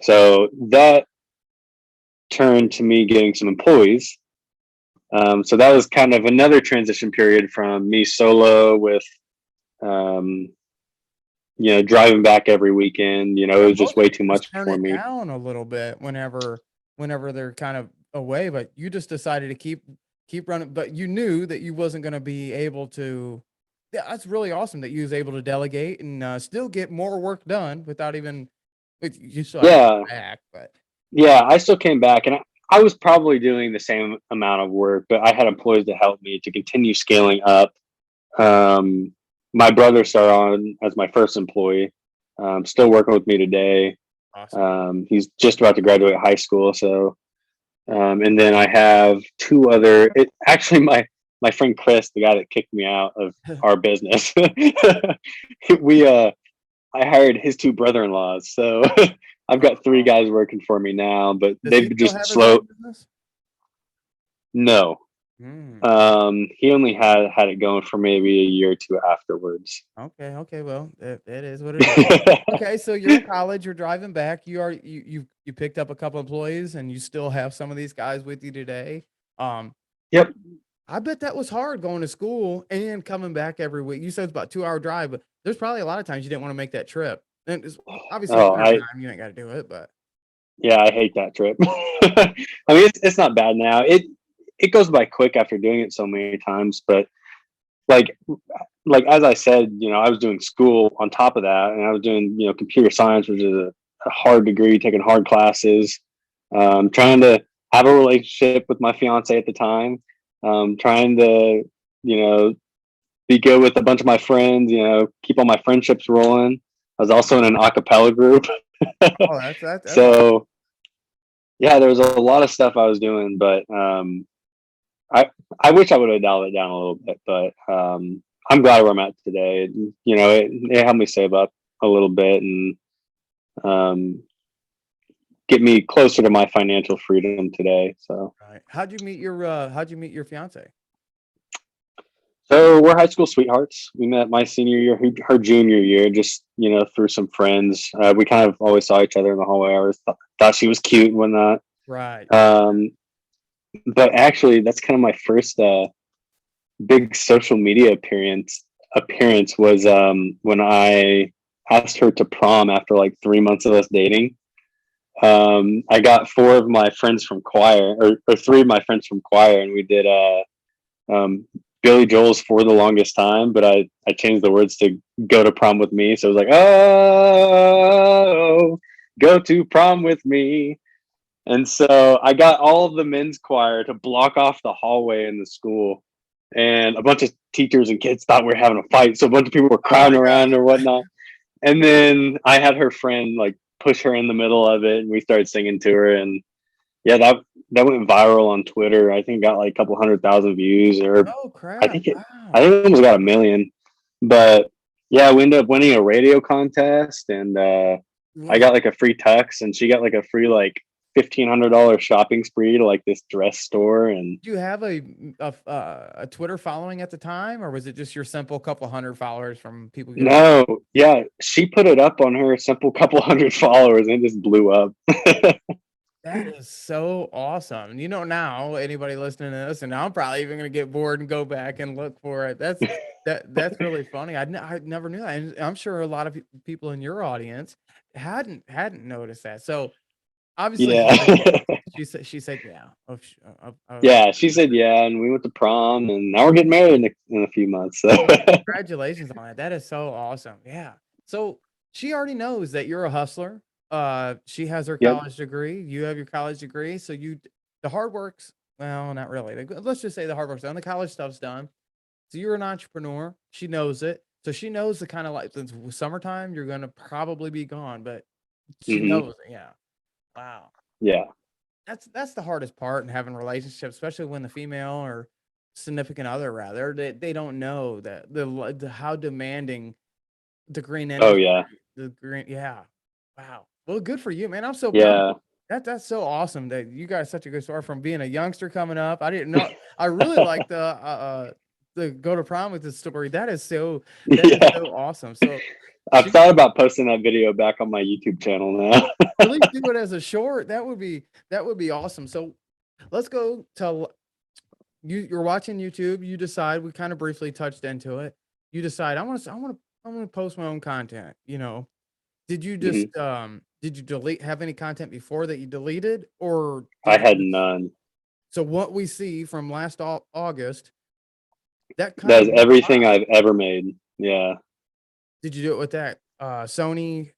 So that turned to me getting some employees. So that was kind of another transition period from me solo with, driving back every weekend. It was just way too much Turn for it me. down a little bit whenever they're kind of away, but you just decided to keep running. But you knew that you wasn't going to be able to. Yeah, that's really awesome that you was able to delegate and still get more work done without even. You still have to Yeah. go back, but Yeah, I still came back, and I was probably doing the same amount of work, but I had employees to help me to continue scaling up. My brother started on as my first employee, still working with me today. awesome. He's just about to graduate high school. So, and then I have two other, actually my friend Chris, the guy that kicked me out of our business, I hired his two brother-in-laws. So I've got three guys working for me now, but Does he they've still just have his slow. own business? No, Mm. he only had it going for maybe a year or two afterwards. Okay. Well, it is what it is. Okay, so you're in college. You're driving back. You picked up a couple employees, and you still have some of these guys with you today. Um, Yep. I bet that was hard going to school and coming back every week. You said it's about 2 hour drive, but there's probably a lot of times you didn't want to make that trip. And it's, obviously, Oh, winter time, you ain't got to do it, but yeah, I hate that trip. I mean, it's not bad now. It goes by quick after doing it so many times, but like as I said, I was doing school on top of that, and I was doing computer science, which is a hard degree, taking hard classes, trying to have a relationship with my fiance at the time, trying to be good with a bunch of my friends, keep all my friendships rolling. I was also in an a cappella group. oh, that's So yeah, there was a lot of stuff I was doing, but I wish I would have dialed it down a little bit, but I'm glad where I'm at today. It helped me save up a little bit and get me closer to my financial freedom today. So right. How'd you meet your fiance? so we're high school sweethearts. We met my senior year, her junior year, just through some friends. We kind of always saw each other in the hallway. I always thought she was cute and whatnot. Right. But actually, that's kind of my first big social media appearance was when I asked her to prom after like 3 months of us dating. I got four of my friends from choir, or three of my friends from choir, and we did Billy Joel's For the Longest Time, but I changed the words to Go to Prom with Me. So it was like, oh, go to prom with me. And so I got all of the men's choir to block off the hallway in the school. And a bunch of teachers and kids thought we were having a fight. So a bunch of people were crowding around or whatnot. And then I had her friend like push her in the middle of it, and we started singing to her. And yeah, that went viral on Twitter. I think it got like a couple 100,000 views, or Oh I crap! think it Wow. almost got 1 million. But yeah, we ended up winning a radio contest, and I got like a free tux, and she got like a free like $1,500 shopping spree to like this dress store. And Did you have a Twitter following at the time, or was it just your simple couple hundred followers from people? no, yeah, she put it up on her simple couple hundred followers, and it just blew up. That is so awesome. And now anybody listening to this, and now I'm probably even gonna get bored and go back and look for it. That's really funny. I never knew that. And I'm sure a lot of people in your audience hadn't noticed that. So obviously Yeah. she said yeah. Yeah, she said yeah, and we went to prom, and now we're getting married in a few months. So. Oh, congratulations on that. That is so awesome. Yeah. So she already knows that you're a hustler. She has her Yep. college degree. You have your college degree. So the hard work's, well, not really. Let's just say the hard work's done. The college stuff's done. So you're an entrepreneur. She knows it. So she knows the kind of like since summertime, you're gonna probably be gone, but she knows it. Yeah. Wow. Yeah. That's the hardest part in having relationships, especially when the female or significant other rather they don't know that the how demanding the green Oh industry, yeah. the green, yeah. Wow. Well, good for you, man. I'm so proud. Yeah. That's so awesome that you got such a good story from being a youngster coming up. I didn't know. I really like the go to prom with this story. That is so awesome. So I've thought about posting that video back on my YouTube channel now. at least do it as a short. That would be awesome. So let's go to you're watching YouTube. You decide, we kind of briefly touched into it. You decide, I want to post my own content. Did you just did you have any content before that you deleted, or I had none. so what we see from last August, that kind That's of everything I've ever made. Yeah. Did you do it with that Sony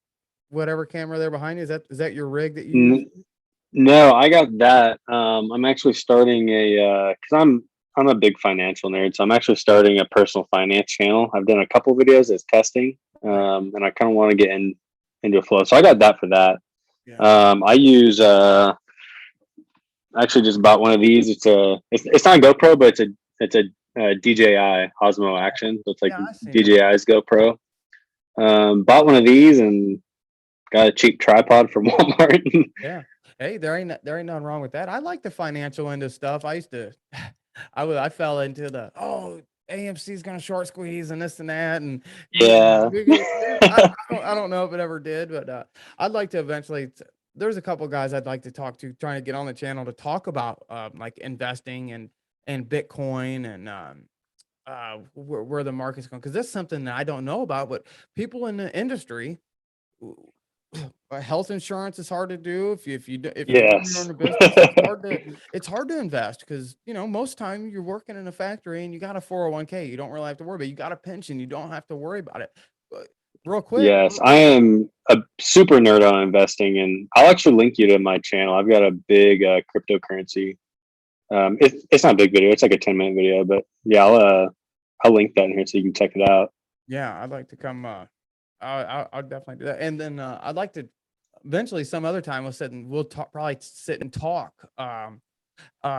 whatever camera there behind you? Is that your rig that you use? No, I got that. I'm actually starting because I'm a big financial nerd, so I'm actually starting a personal finance channel. I've done a couple videos as testing, and I kind of want to get into a flow. So I got that for that. Yeah. I use I actually just bought one of these. It's not a GoPro, but it's DJI Osmo Action. So it's like Yeah, I seen that. DJI's GoPro. Bought one of these and got a cheap tripod from Walmart. Yeah. Hey, there ain't nothing wrong with that. I like the financial end of stuff. I used to, I fell into the AMC is gonna short squeeze and this and that, and Yeah. I don't know if it ever did, but I'd like to eventually. There's a couple guys I'd like to talk to, trying to get on the channel to talk about like investing and Bitcoin and where the market's going, because that's something that I don't know about. But people in the industry, health insurance is hard to do if you own your Yes. own business. It's hard to invest, because most time you're working in a factory and you got a 401k. You don't really have to worry about it. You got a pension. You don't have to worry about it. But real quick. Yes, I am a super nerd on investing, and I'll actually link you to my channel. I've got a big cryptocurrency. It's not a big video; it's like a 10-minute video. But yeah, I'll link that in here so you can check it out. Yeah, I'd like to come. I'll definitely do that. And then I'd like to eventually, some other time, we'll talk, probably sit and talk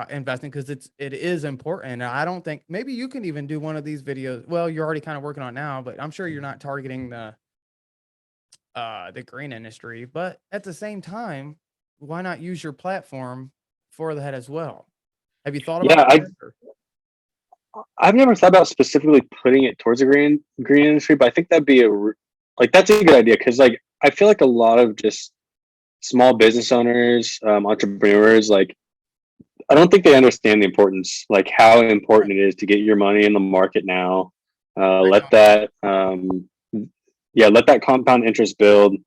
investing, because it is important. And I don't think, maybe you can even do one of these videos. Well, you're already kind of working on it now, but I'm sure you're not targeting the green industry. But at the same time, why not use your platform for that as well? Have you thought about Yeah, that? I've never thought about specifically putting it towards the green industry, but I think that'd be that's a good idea, because like I feel like a lot of just small business owners, entrepreneurs, like I don't think they understand the importance, like how important it is to get your money in the market now. Let that, let that compound interest build.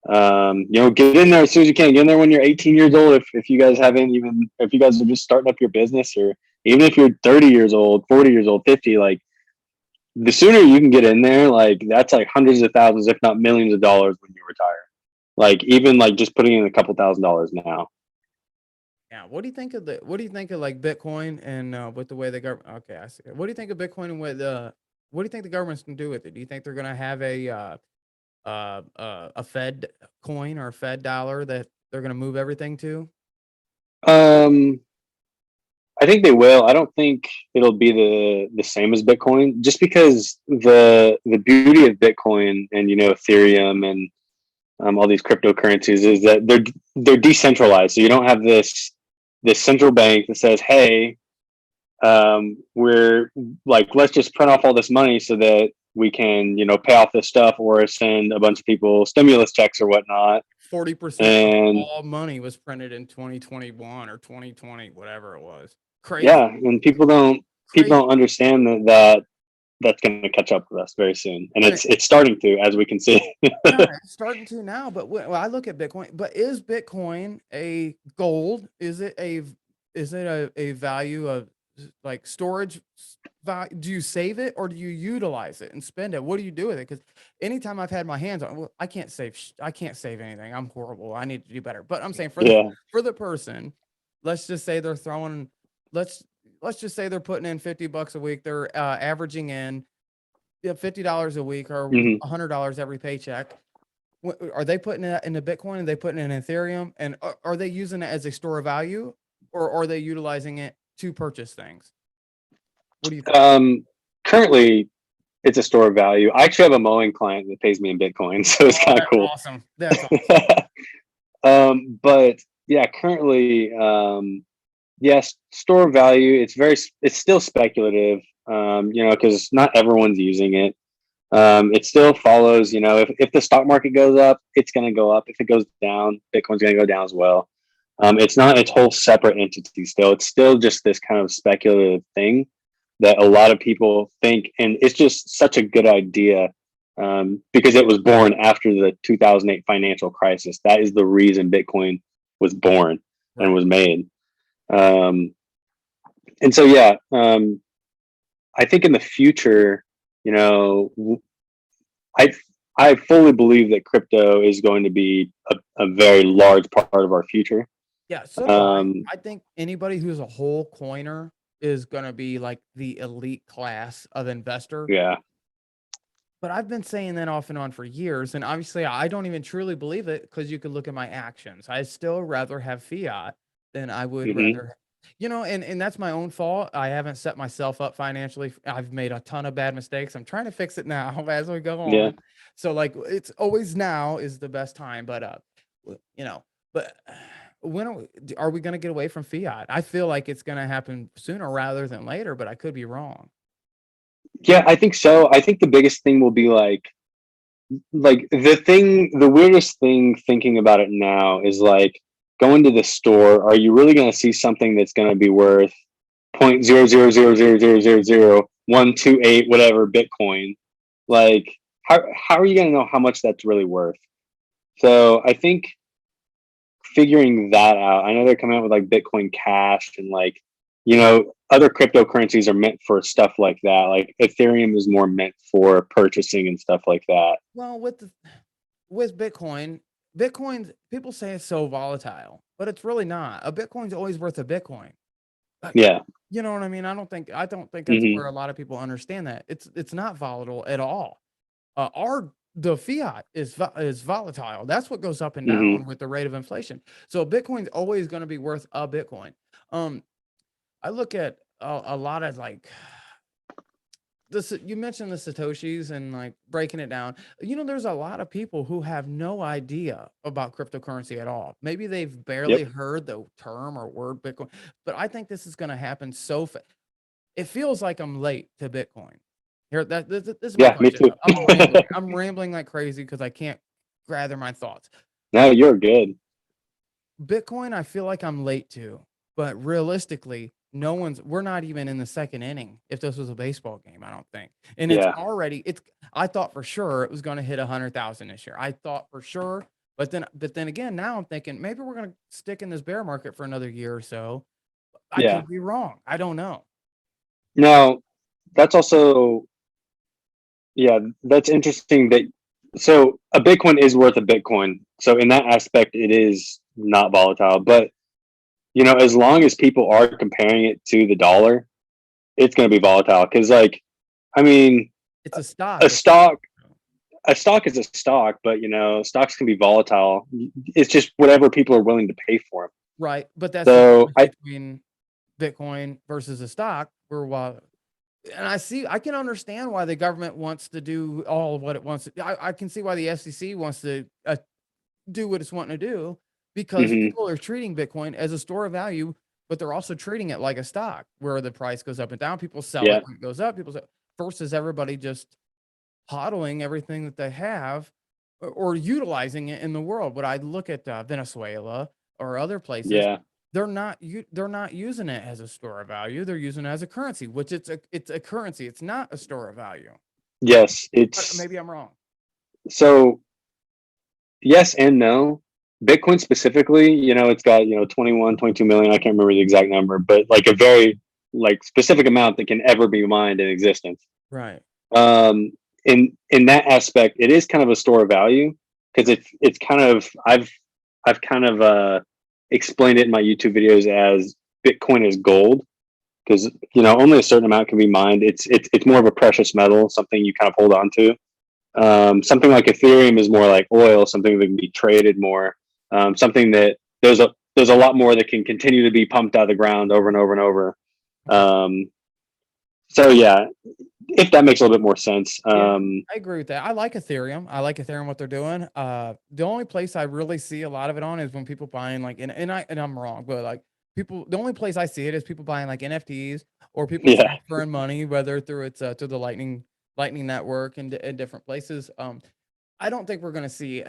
Get in there as soon as you can. Get in there when you're 18 years old. If you guys if you guys are just starting up your business, or even if you're 30 years old, 40 years old, 50, like the sooner you can get in there, like that's like hundreds of thousands, if not millions of dollars when you retire. Like even like just putting in a couple $1,000s now. Yeah. What do you think of like Bitcoin and with the way the government? Okay, I see. What do you think of Bitcoin and what do you think the government's gonna do with it? Do you think they're gonna have a Fed coin or a Fed dollar that they're gonna move everything to? Um, I think they will. I don't think it'll be the same as Bitcoin, just because the beauty of Bitcoin and Ethereum and all these cryptocurrencies is that they're decentralized. So you don't have this central bank that says, "Hey, we're like, let's just print off all this money so that we can pay off this stuff or send a bunch of people stimulus checks or whatnot." 40% of And all money was printed in 2021 or 2020, whatever it was. Crazy. yeah, and people don't understand that that's going to catch up with us very soon, and it's starting to, as we can see. Yeah, it's starting to now. But when I look at Bitcoin, but is Bitcoin a gold? Is it a value of like storage value? Do you save it or do you utilize it and spend it? What do you do with it? Because anytime I've had my hands on, well, I can't save anything. I'm horrible. I need to do better. But I'm saying for the person, let's just say they're throwing, let's just say they're putting in $50 a week. They're averaging in $50 a week or $100 every paycheck. Are they putting it into Bitcoin? Are they putting it in Ethereum? And are they using it as a store of value, or are they utilizing it to purchase things? What do you think? Currently, it's a store of value. I actually have a mowing client that pays me in Bitcoin, so it's kind of cool. Awesome. That's awesome. But yeah, currently, yes, store of value. It's still speculative, because not everyone's using it. It still follows, if the stock market goes up, it's going to go up. If it goes down, Bitcoin's going to go down as well. It's not its whole separate entity still. It's still just this kind of speculative thing that a lot of people think, and it's just such a good idea because it was born after the 2008 financial crisis. That is the reason Bitcoin was born and was made. And so, yeah, I think in the future, I fully believe that crypto is going to be a very large part of our future. Yeah. So I think anybody who's a whole coiner is going to be like the elite class of investor. Yeah. But I've been saying that off and on for years. And obviously I don't even truly believe it, because you could look at my actions. I still rather have fiat than I would rather You know, and that's my own fault. I haven't set myself up financially. I've made a ton of bad mistakes. I'm trying to fix it now as we go Yeah. on. So like it's always now is the best time. But you know, but when are we going to get away from fiat? I feel like it's going to happen sooner rather than later, but I could be wrong. Yeah, I think so. I think the biggest thing will be the weirdest thing thinking about it now is like going to the store. Are you really going to see something that's going to be worth 0.000000128 whatever Bitcoin? Like, how are you going to know how much that's really worth? So I think figuring that out. I know they're coming out with like Bitcoin Cash and like, other cryptocurrencies are meant for stuff like that. Like Ethereum is more meant for purchasing and stuff like that. Well, with Bitcoin, people say it's so volatile, but it's really not. A Bitcoin's always worth a Bitcoin. Uh, Yeah. You know what I mean? I don't think that's Hmm. where a lot of people understand that. It's not volatile at all. The fiat is volatile. That's what goes up and Hmm. down with the rate of inflation. So Bitcoin's always going to be worth a Bitcoin. Um, I look at a lot of like this. You mentioned the Satoshis and like breaking it down. You know, there's a lot of people who have no idea about cryptocurrency at all. Maybe they've barely Yep. heard the term or word Bitcoin, but I think this is going to happen so fast. It feels like I'm late to Bitcoin. Here, this is my Yeah, me question. too. I'm rambling. I'm rambling like crazy because I can't gather my thoughts. No, you're good. Bitcoin, I feel like I'm late to, but realistically, we're not even in the second inning. If this was a baseball game, I don't think. And Yeah. I thought for sure it was going to hit 100,000 this year. I thought for sure, but then again, now I'm thinking maybe we're going to stick in this bear market for another year or so. I Yeah. could be wrong. I don't know. Now, that's also, yeah, that's interesting so a Bitcoin is worth a Bitcoin. So in that aspect, it is not volatile. But, as long as people are comparing it to the dollar, it's going to be volatile. Cause like, I mean, It's a stock. a stock, a stock is a stock, but stocks can be volatile. It's just whatever people are willing to pay for them. Right, but that's the So difference between Bitcoin versus a stock. And I can understand why the government wants to do all of what it wants to. I can see why the SEC wants to do what it's wanting to do because mhm, people are treating Bitcoin as a store of value, but they're also treating it like a stock where the price goes up and down. People sell yeah, it when it goes up. Versus everybody just hodling everything that they have or utilizing it in the world. But I look at Venezuela or other places, yeah, they're not using it as a store of value. They're using it as a currency, which it's a currency. It's not a store of value. yes. But maybe I'm wrong. So yes and no. Bitcoin specifically, it's got, 21, 22 million. I can't remember the exact number, but like a very like specific amount that can ever be mined in existence. Right. Um, in that aspect, it is kind of a store of value because it's kind of I've kind of explained it in my YouTube videos as Bitcoin is gold because only a certain amount can be mined. It's more of a precious metal, something you kind of hold on to. Something like Ethereum is more like oil, something that can be traded more. Something that there's a lot more that can continue to be pumped out of the ground over and over and over. Okay. So yeah, if that makes a little bit more sense. Yeah, I agree with that. I like Ethereum. What they're doing. The only place I really see a lot of it on is when people buying like and I'm wrong, but like the only place I see it is people buying like NFTs or people Yeah. transferring money, whether through it's to the Lightning network and different places. I don't think we're gonna see.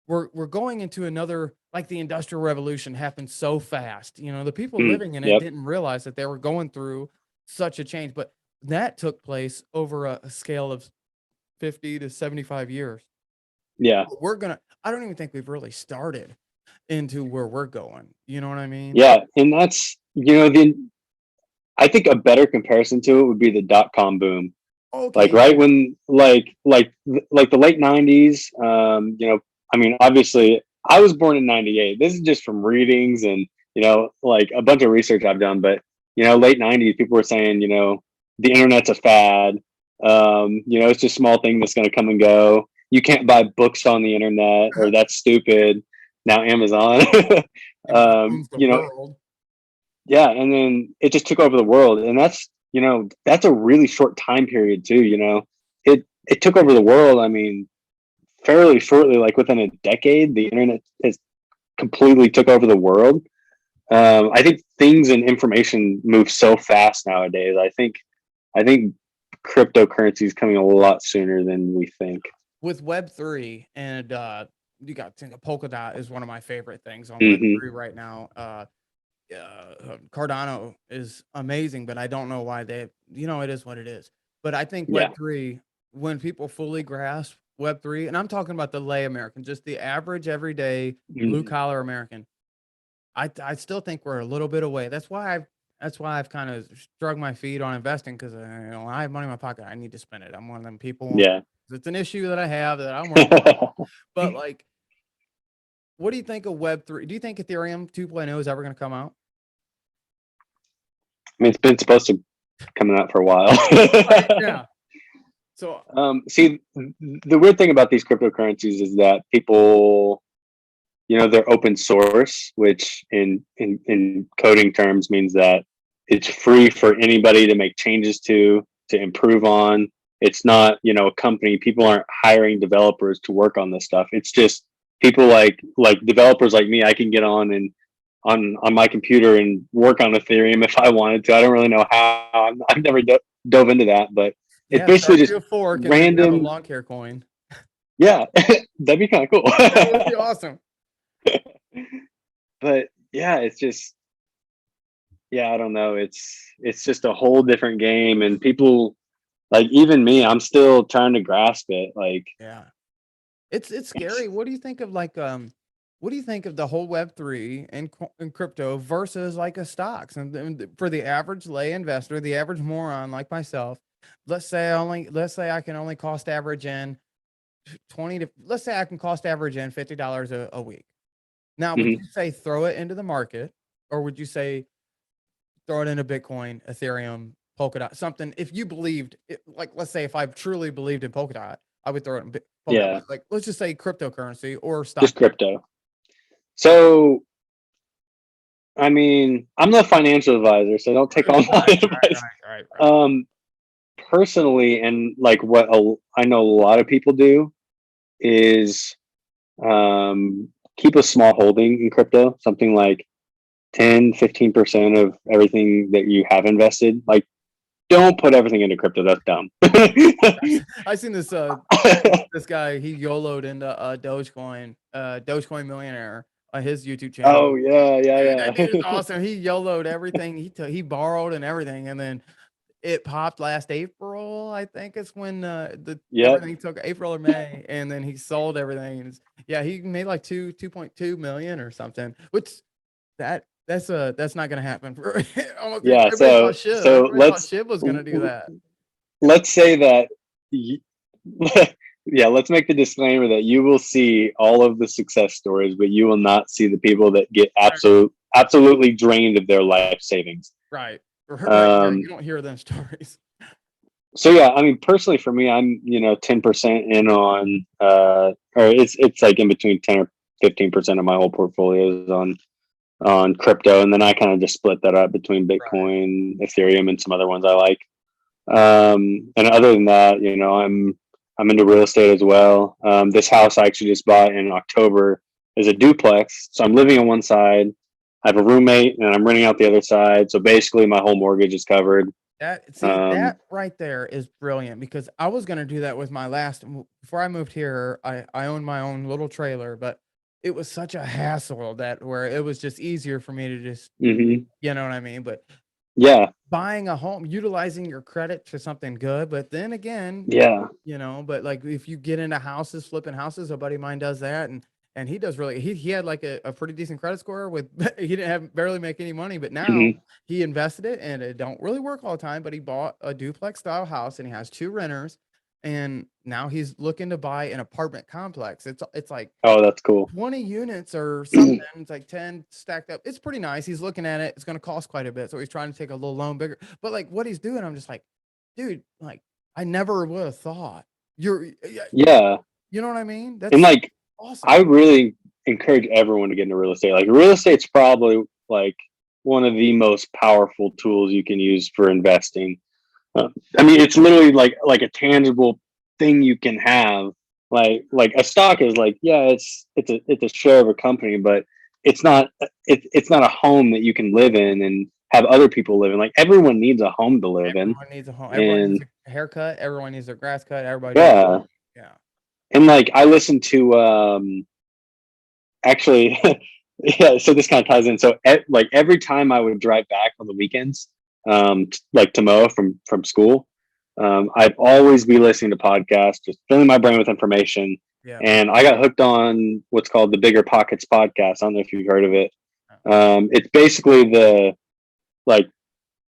We're going into another like the industrial revolution happened so fast. You know, the people Mm, living in it yep. didn't realize that they were going through such a change, but that took place over a scale of 50 to 75 years. Yeah. I don't even think we've really started into where we're going. You know what I mean? Yeah. And that's I think a better comparison to it would be the dot-com boom. Like Okay. right when like the late 90s. I mean, obviously I was born in 98. This is just from readings and like a bunch of research I've done, but late 90s people were saying, the internet's a fad. It's just a small thing that's going to come and go. You can't buy books on the internet or that's stupid. Now Amazon. Owns the You know, world. yeah, and then it just took over the world, and that's, you know, that's a really short time period too. You know, it took over the world. I mean, fairly shortly, like within a decade, the internet has completely took over the world. I think things and information move so fast nowadays. I think cryptocurrency is coming a lot sooner than we think. With Web3 and you got to think of Polkadot is one of my favorite things on Hmm. Web3 right now. Cardano is amazing, but I don't know why they, you know, it is what it is. But I think Yeah. Web3, when people fully grasp Web3, and I'm talking about the lay American, just the average, everyday, blue Mhm. collar American, I still think we're a little bit away. That's why I've kind of strung my feet on investing because you know, I have money in my pocket. I need to spend it. I'm one of them people. Yeah. It's an issue that I have that I'm working on. But like, what do you think of Web3? Do you think Ethereum 2.0 is ever going to come out? I mean, it's been supposed to coming out for a while. Right, yeah. So See, the weird thing about these cryptocurrencies is that people, you know, they're open source, which in coding terms means that it's free for anybody to make changes to improve on. It's not, you know, a company. People aren't hiring developers to work on this stuff. It's just people like developers like me. I can get on and on my computer and work on Ethereum if I wanted to. I don't really know how. I've never dove into that, but it's yeah, basically start just you a fork and then have a random. lawn care coin. Yeah, that'd be kind of cool. That would be awesome. But yeah, it's just, yeah, I don't know. It's just a whole different game, and people like even me, I'm still trying to grasp it. Like, Yeah. It's it's scary. What do you think of like what do you think of the whole Web3 and crypto versus like a stocks and for the average lay investor, the average moron like myself, let's say I can only cost average in 20 to let's say I can cost average in $50 a week. Now, would mhm. you say throw it into the market or would you say throw it into Bitcoin, Ethereum, Polkadot, something if you believed like let's say if I truly believed in Polkadot, I would throw it in Polkadot, Yeah, but like let's just say cryptocurrency or stock. just crypto. So, I mean, I'm the financial advisor, so don't take all my Right, advice. right. Um, Personally, and like what I know a lot of people do is keep a small holding in crypto, something like 10-15% of everything that you have invested. Like, don't put everything into crypto. That's dumb. I seen this this guy, he YOLO'd into Dogecoin Millionaire, his YouTube channel. Oh yeah, Dude, that yeah, dude is yeah. awesome. He YOLO'd everything. He borrowed and everything, and then it popped last April. I think it's when the Yep. everything took April or May, and then he sold everything. And yeah, he made like 2.2 million or something. Which that's not gonna happen for almost Yeah. everybody thought Shiv. So Everybody thought Shiv was gonna do that. let's say that. Yeah, let's make the disclaimer that you will see all of the success stories, but you will not see the people that get absolutely drained of their life savings. Right. Right. Yeah, Um, you don't hear them stories. so yeah, I mean, personally for me, I'm, you know, 10% in on, or it's like in between 10 or 15% of my whole portfolio is on crypto, and then I kind of just split that up between Right. Bitcoin, Ethereum, and some other ones I like. And other than that, you know, I'm into real estate as well. This house I actually just bought in October is a duplex, so I'm living on one side. I have a roommate, and I'm renting out the other side. So basically, my whole mortgage is covered. That right there is brilliant because I was gonna do that with my before I moved here, I owned my own little trailer, but it was such a hassle that where it was just easier for me to just Mhm. you know what I mean? But Yeah, buying a home, utilizing your credit to something good, but then again, yeah. you know, but like if you get into houses, flipping houses, a buddy of mine does that, and he does really. He had like a pretty decent credit score with he didn't have barely make any money, but now Mhm. he invested it, and it don't really work all the time. But he bought a duplex style house, and he has two renters, and now he's looking to buy an apartment complex. It's like Oh, that's cool. 20 units or something. It's like 10 stacked up. It's pretty nice. He's looking at it. It's going to cost quite a bit. So he's trying to take a little loan bigger. But like what he's doing, I'm just like, dude, like I never would have thought you're, Yeah, you know what I mean? and That's like awesome. I really encourage everyone to get into real estate. Like real estate's probably like one of the most powerful tools you can use for investing. I mean, it's literally like a tangible thing you can have. Like a stock is like, yeah, it's a share of a company, but it's not a home that you can live in and have other people live in. Like everyone needs a home to live in. Everyone needs a home. Everyone needs a haircut. Everyone needs their grass cut. Everybody. Yeah. Yeah. And like I listened to actually yeah, so this kind of ties in. So like every time I would drive back on the weekends, like to mow from school, I'd always be listening to podcasts, just filling my brain with information. Yeah. And I got hooked on what's called the Bigger Pockets podcast. I don't know if you've heard of it. It's basically the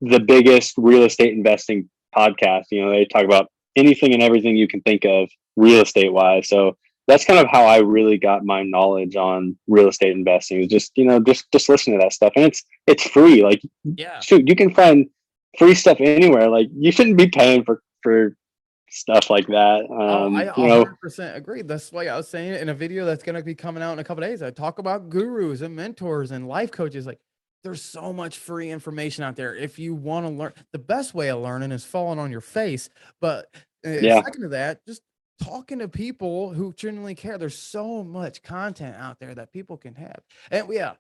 biggest real estate investing podcast. You know, they talk about anything and everything you can think of real estate wise. So that's kind of how I really got my knowledge on real estate investing. Is just, you know, just listen to that stuff. And it's free. Like, yeah, shoot, you can find free stuff anywhere. Like you shouldn't be paying for stuff like that. I You know, 100% agree. That's why I was saying in a video that's going to be coming out in a couple of days. I talk about gurus and mentors and life coaches. Like there's so much free information out there. If you want to learn, the best way of learning is falling on your face. But second to that, just talking to people who genuinely care. There's so much content out there that people can have. And yeah,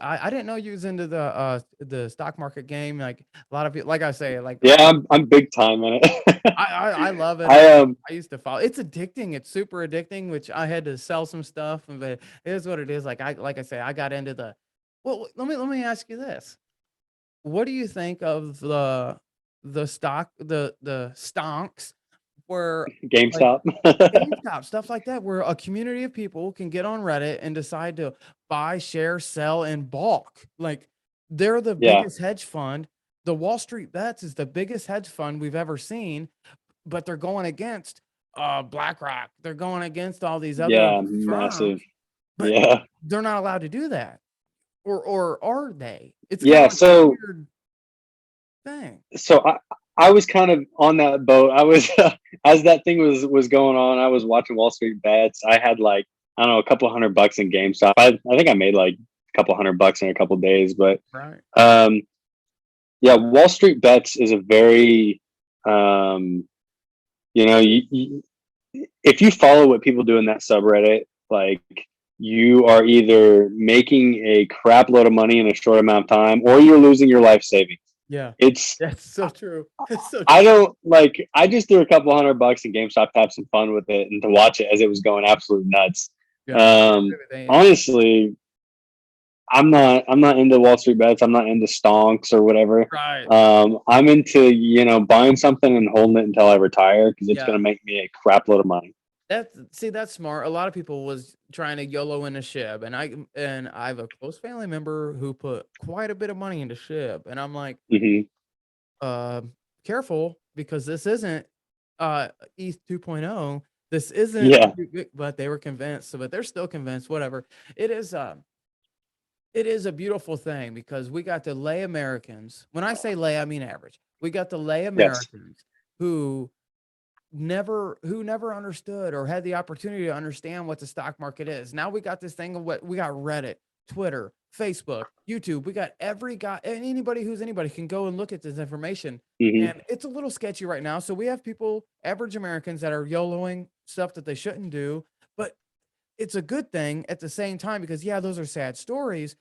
I didn't know you was into the stock market game. Like a lot of people, like I say, like yeah, I'm big time in it. I love it. I I used to follow. It's addicting. It's super addicting. Which I had to sell some stuff, but it is what it is. Like I say, I got into the. Well, let me ask you this: what do you think of the stonks where GameStop. GameStop, stuff like that, where a community of people can get on Reddit and decide to buy, share, sell in bulk. Like they're the biggest hedge fund. The Wall Street Bets is the biggest hedge fund we've ever seen, but they're going against BlackRock. They're going against all these other firms, massive. but they're not allowed to do that. Or are they? It's so a weird thing. So I was kind of on that boat. I was as that thing was going on, I was watching Wall Street Bets. I had like, I don't know, a couple $100 in GameStop. I think I made like a couple $100 in a couple days, but yeah, Wall Street Bets is a very you know, if you follow what people do in that subreddit, like you are either making a crap load of money in a short amount of time or you're losing your life savings. Yeah, that's so true. It's so true. I just threw a couple $100 in GameStop to have some fun with it and to watch it as it was going absolute nuts. Honestly, I'm not into Wall Street Bets. I'm not into stonks or whatever. Right. I'm into, you know, buying something and holding it until I retire because it's going to make me a crap load of money. That's smart. A lot of people was trying to YOLO into SHIB, and I have a close family member who put quite a bit of money into SHIB, and I'm like, careful, because this isn't ETH 2.0. This isn't, but they were convinced. So, but they're still convinced. Whatever. It is a beautiful thing because we got to lay Americans. When I say lay, I mean average. We got to lay Americans who never understood or had the opportunity to understand what the stock market is. Now we got this thing of what we got: Reddit, Twitter, Facebook, YouTube. We got every guy, and anybody who's anybody can go and look at this information. And it's a little sketchy right now. So we have people, average Americans, that are YOLOing stuff that they shouldn't do, but it's a good thing at the same time because those are sad stories.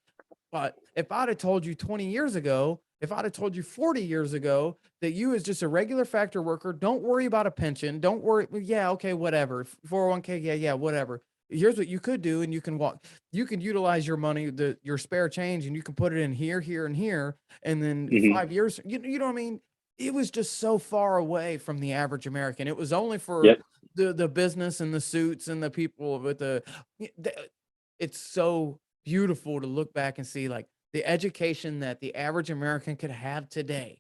But if I'd have told you 20 years ago, if I'd have told you 40 years ago that you as just a regular factory worker, don't worry about a pension, don't worry, okay, whatever, 401k, whatever. Here's what you could do, and you can utilize your money, your spare change, and you can put it in here, here, and here, and then 5 years, you know what I mean? It was just so far away from the average American. It was only for the business and the suits and the people with it's so beautiful to look back and see like the education that the average American could have today.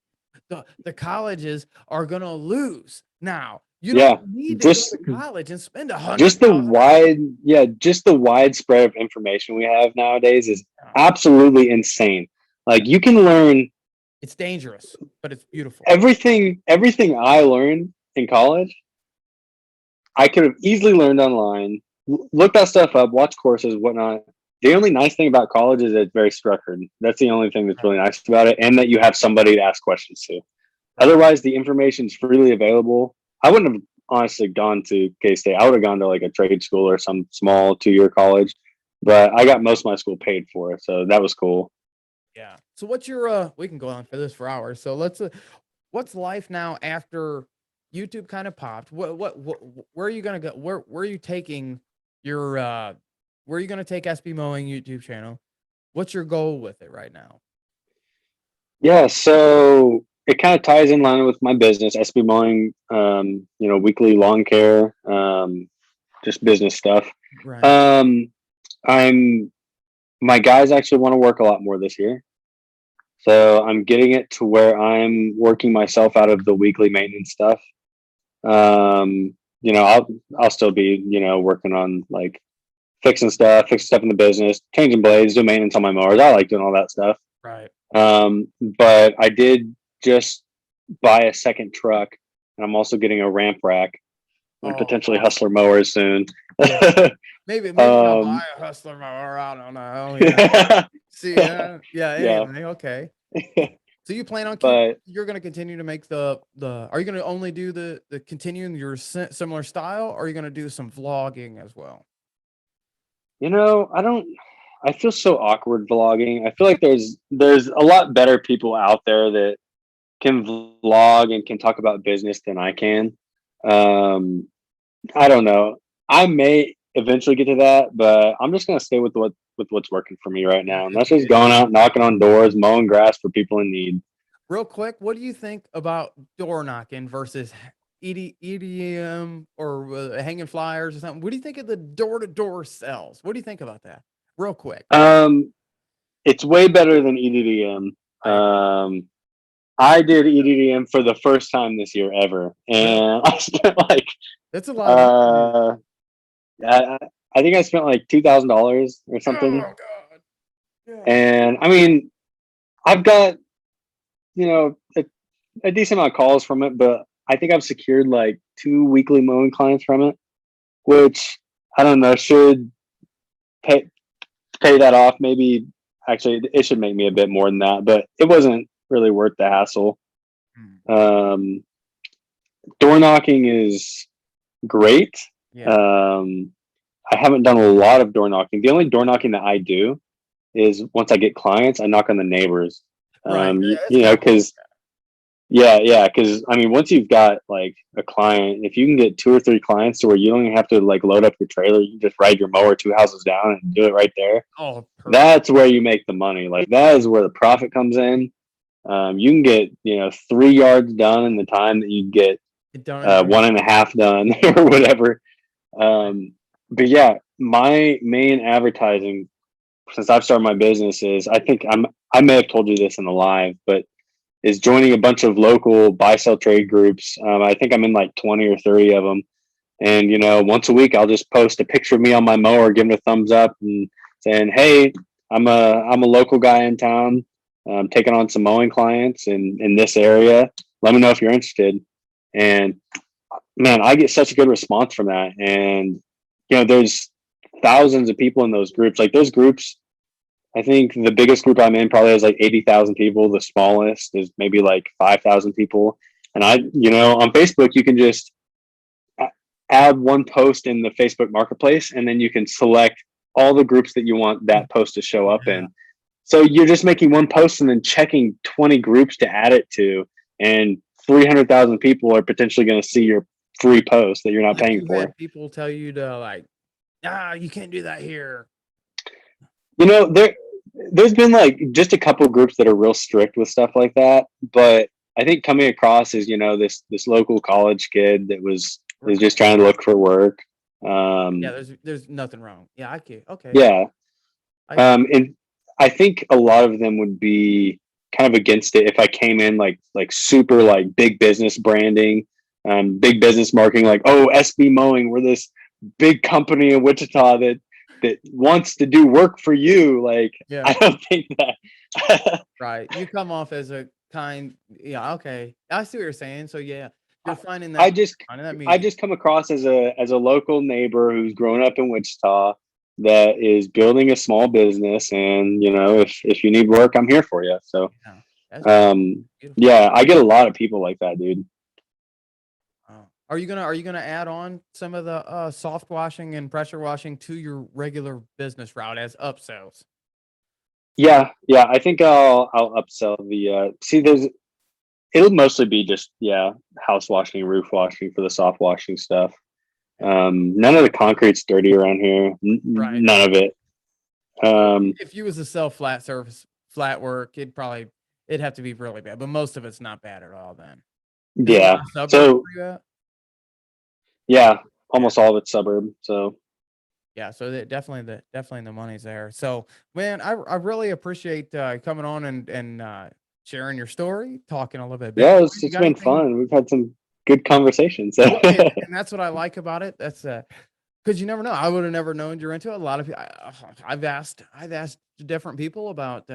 The colleges are going to lose now. You don't need to go to college and spend $100,000. Just the wide spread of information we have nowadays is absolutely insane. Like you can learn. It's dangerous, but it's beautiful. Everything I learned in college, I could have easily learned online look that stuff up, watch courses, whatnot. The only nice thing about college is it's very structured. That's the only thing that's really nice about it, and that you have somebody to ask questions to. Otherwise, the information is freely available. I wouldn't have honestly gone to K-State. I would have gone to like a trade school or some small 2-year college, but I got most of my school paid for it, so that was cool. Yeah. So what's your we can go on for this for hours. So let's what's life now after YouTube kind of popped? What where are you going to go? Where are you taking your where are you going to take SB Mowing YouTube channel? What's your goal with it right now? Yeah, so it kind of ties in line with my business, SB Mowing, weekly lawn care, just business stuff. Right. I'm my guys actually want to work a lot more this year. So I'm getting it to where I'm working myself out of the weekly maintenance stuff. I'll still be, working on like fixing stuff in the business, changing blades, doing maintenance on my mowers. I like doing all that stuff. Right. But I did just buy a second truck, and I'm also getting a ramp rack and potentially Hustler mowers soon. Maybe I'll buy a Hustler mower. I don't know. Yeah. See, anyway, okay. So you plan on you're going to continue to make are you going to only do the continuing your similar style, or are you going to do some vlogging as well? I feel so awkward vlogging. I feel like there's a lot better people out there that can vlog and can talk about business than I can. I don't know. I may eventually get to that, but I'm just gonna stay with what's working for me right now. And that's just going out, knocking on doors, mowing grass for people in need. Real quick, what do you think about door knocking versus EDM or hanging flyers or something? What do you think of the door-to-door sales? What do you think about that? Real quick. It's way better than EDM. I did EDM for the first time this year ever, and I spent like that's a lot. I think I spent like $2,000 or something. Oh God! Yeah. And I mean, I've got a decent amount of calls from it, but I think I've secured like 2 weekly mowing clients from it, which I don't know, should pay that off. Maybe actually it should make me a bit more than that, but it wasn't really worth the hassle. Door knocking is great. Yeah. I haven't done a lot of door knocking. The only door knocking that I do is once I get clients, I knock on the neighbors. Right. Because I mean, once you've got like a client, if you can get 2 or 3 clients to where you don't even have to like load up your trailer, you can just ride your mower 2 houses down and do it right there. Oh, perfect. That's where you make the money. Like that is where the profit comes in. You can get 3 yards done in the time that you get 1.5 done or whatever. But yeah, my main advertising since I've started my business is I may have told you this in the live, but is joining a bunch of local buy sell trade groups. I think I'm in like 20 or 30 of them. And, once a week, I'll just post a picture of me on my mower, giving a thumbs up and saying, hey, I'm a local guy in town. I'm taking on some mowing clients in this area. Let me know if you're interested. And man, I get such a good response from that. And, there's thousands of people in those groups. Like those groups, I think the biggest group I'm in probably has like 80,000 people. The smallest is maybe like 5,000 people. And on Facebook, you can just add one post in the Facebook marketplace, and then you can select all the groups that you want that post to show up in. So you're just making one post and then checking 20 groups to add it to, and 300,000 people are potentially going to see your free post that you're not paying for. Had people tell you to like, you can't do that here. There's been like just a couple of groups that are real strict with stuff like that, but I think coming across is this local college kid that was just trying to look for work. There's nothing wrong. Yeah, okay. Yeah. And I think a lot of them would be kind of against it if I came in like super like big business branding, big business marketing, like, oh, SB Mowing, we're this big company in Wichita that wants to do work for you. Like, I don't think that. Right. You come off as a kind, okay. I see what you're saying. So yeah. you're finding I that, just finding that I medium. just come across as a local neighbor who's grown up in Wichita that is building a small business, and if you need work, I'm here for you. So Yeah, that's beautiful. Beautiful. yeah, I get a lot of people like that, dude. Are you gonna add on some of the soft washing and pressure washing to your regular business route as upsells? Yeah, I think I'll upsell the see there's it'll mostly be just house washing, roof washing for the soft washing stuff. None of the concrete's dirty around here. Right. None of it. Um, If you was to sell flat surface, flat work, it'd have to be really bad, but most of it's not bad at all. Then is a lot yeah. of suburbs So where you at? yeah, Yeah. almost all of it's suburb. So Yeah, so definitely the money's there. So, man, I really appreciate coming on and sharing your story, talking a little bit of yeah, Bitcoin. it's You it's got been anything? fun. We've had some good conversations. So Well, and that's what I like about it. That's because you never know. I would have never known you're into it. A lot of people, I've asked different people about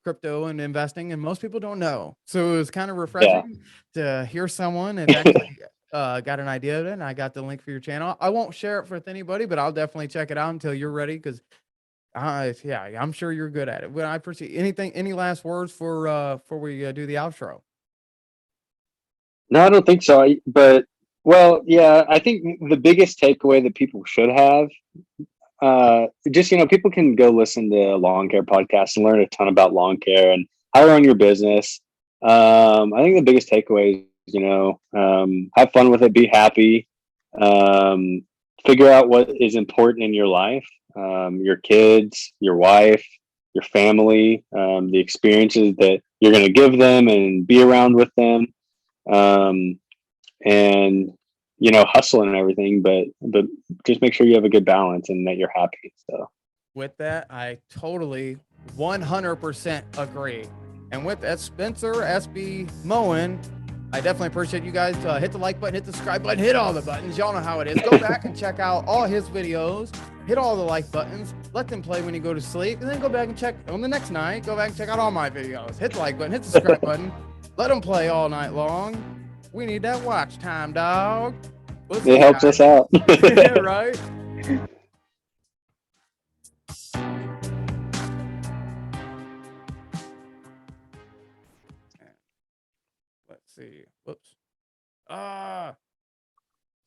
crypto and investing, and most people don't know. So it was kind of yeah, refreshing to hear someone that's actually got an idea of it. And I got the link for your channel. I won't share it with anybody, but I'll definitely check it out until you're ready. Because yeah, I'm sure you're good at it. Well, I appreciate anything. Any last words for we do the outro? no, I don't think so. But well, yeah, I think the biggest takeaway that people should have, just people can go listen to lawn care podcasts and learn a ton about lawn care and how to run your business. I think the biggest takeaway is have fun with it, be happy, um, figure out what is important in your life, your kids, your wife, your family, the experiences that you're going to give them and be around with them, um, and hustle and everything, but just make sure you have a good balance and that you're happy. So With that, I totally 100% agree. And with that, Spencer SB Mowing, I definitely appreciate you guys. Hit the like button, hit the subscribe button, hit all the buttons. Y'all know how it is. Go back and check out all his videos. Hit all the like buttons. Let them play when you go to sleep. And then go back and check on the next night. Go back and check out all my videos. Hit the like button, hit the subscribe button. Let them play all night long. We need that watch time, dog. We'll see it you helps us guys. out. Right? Let's see. Whoops.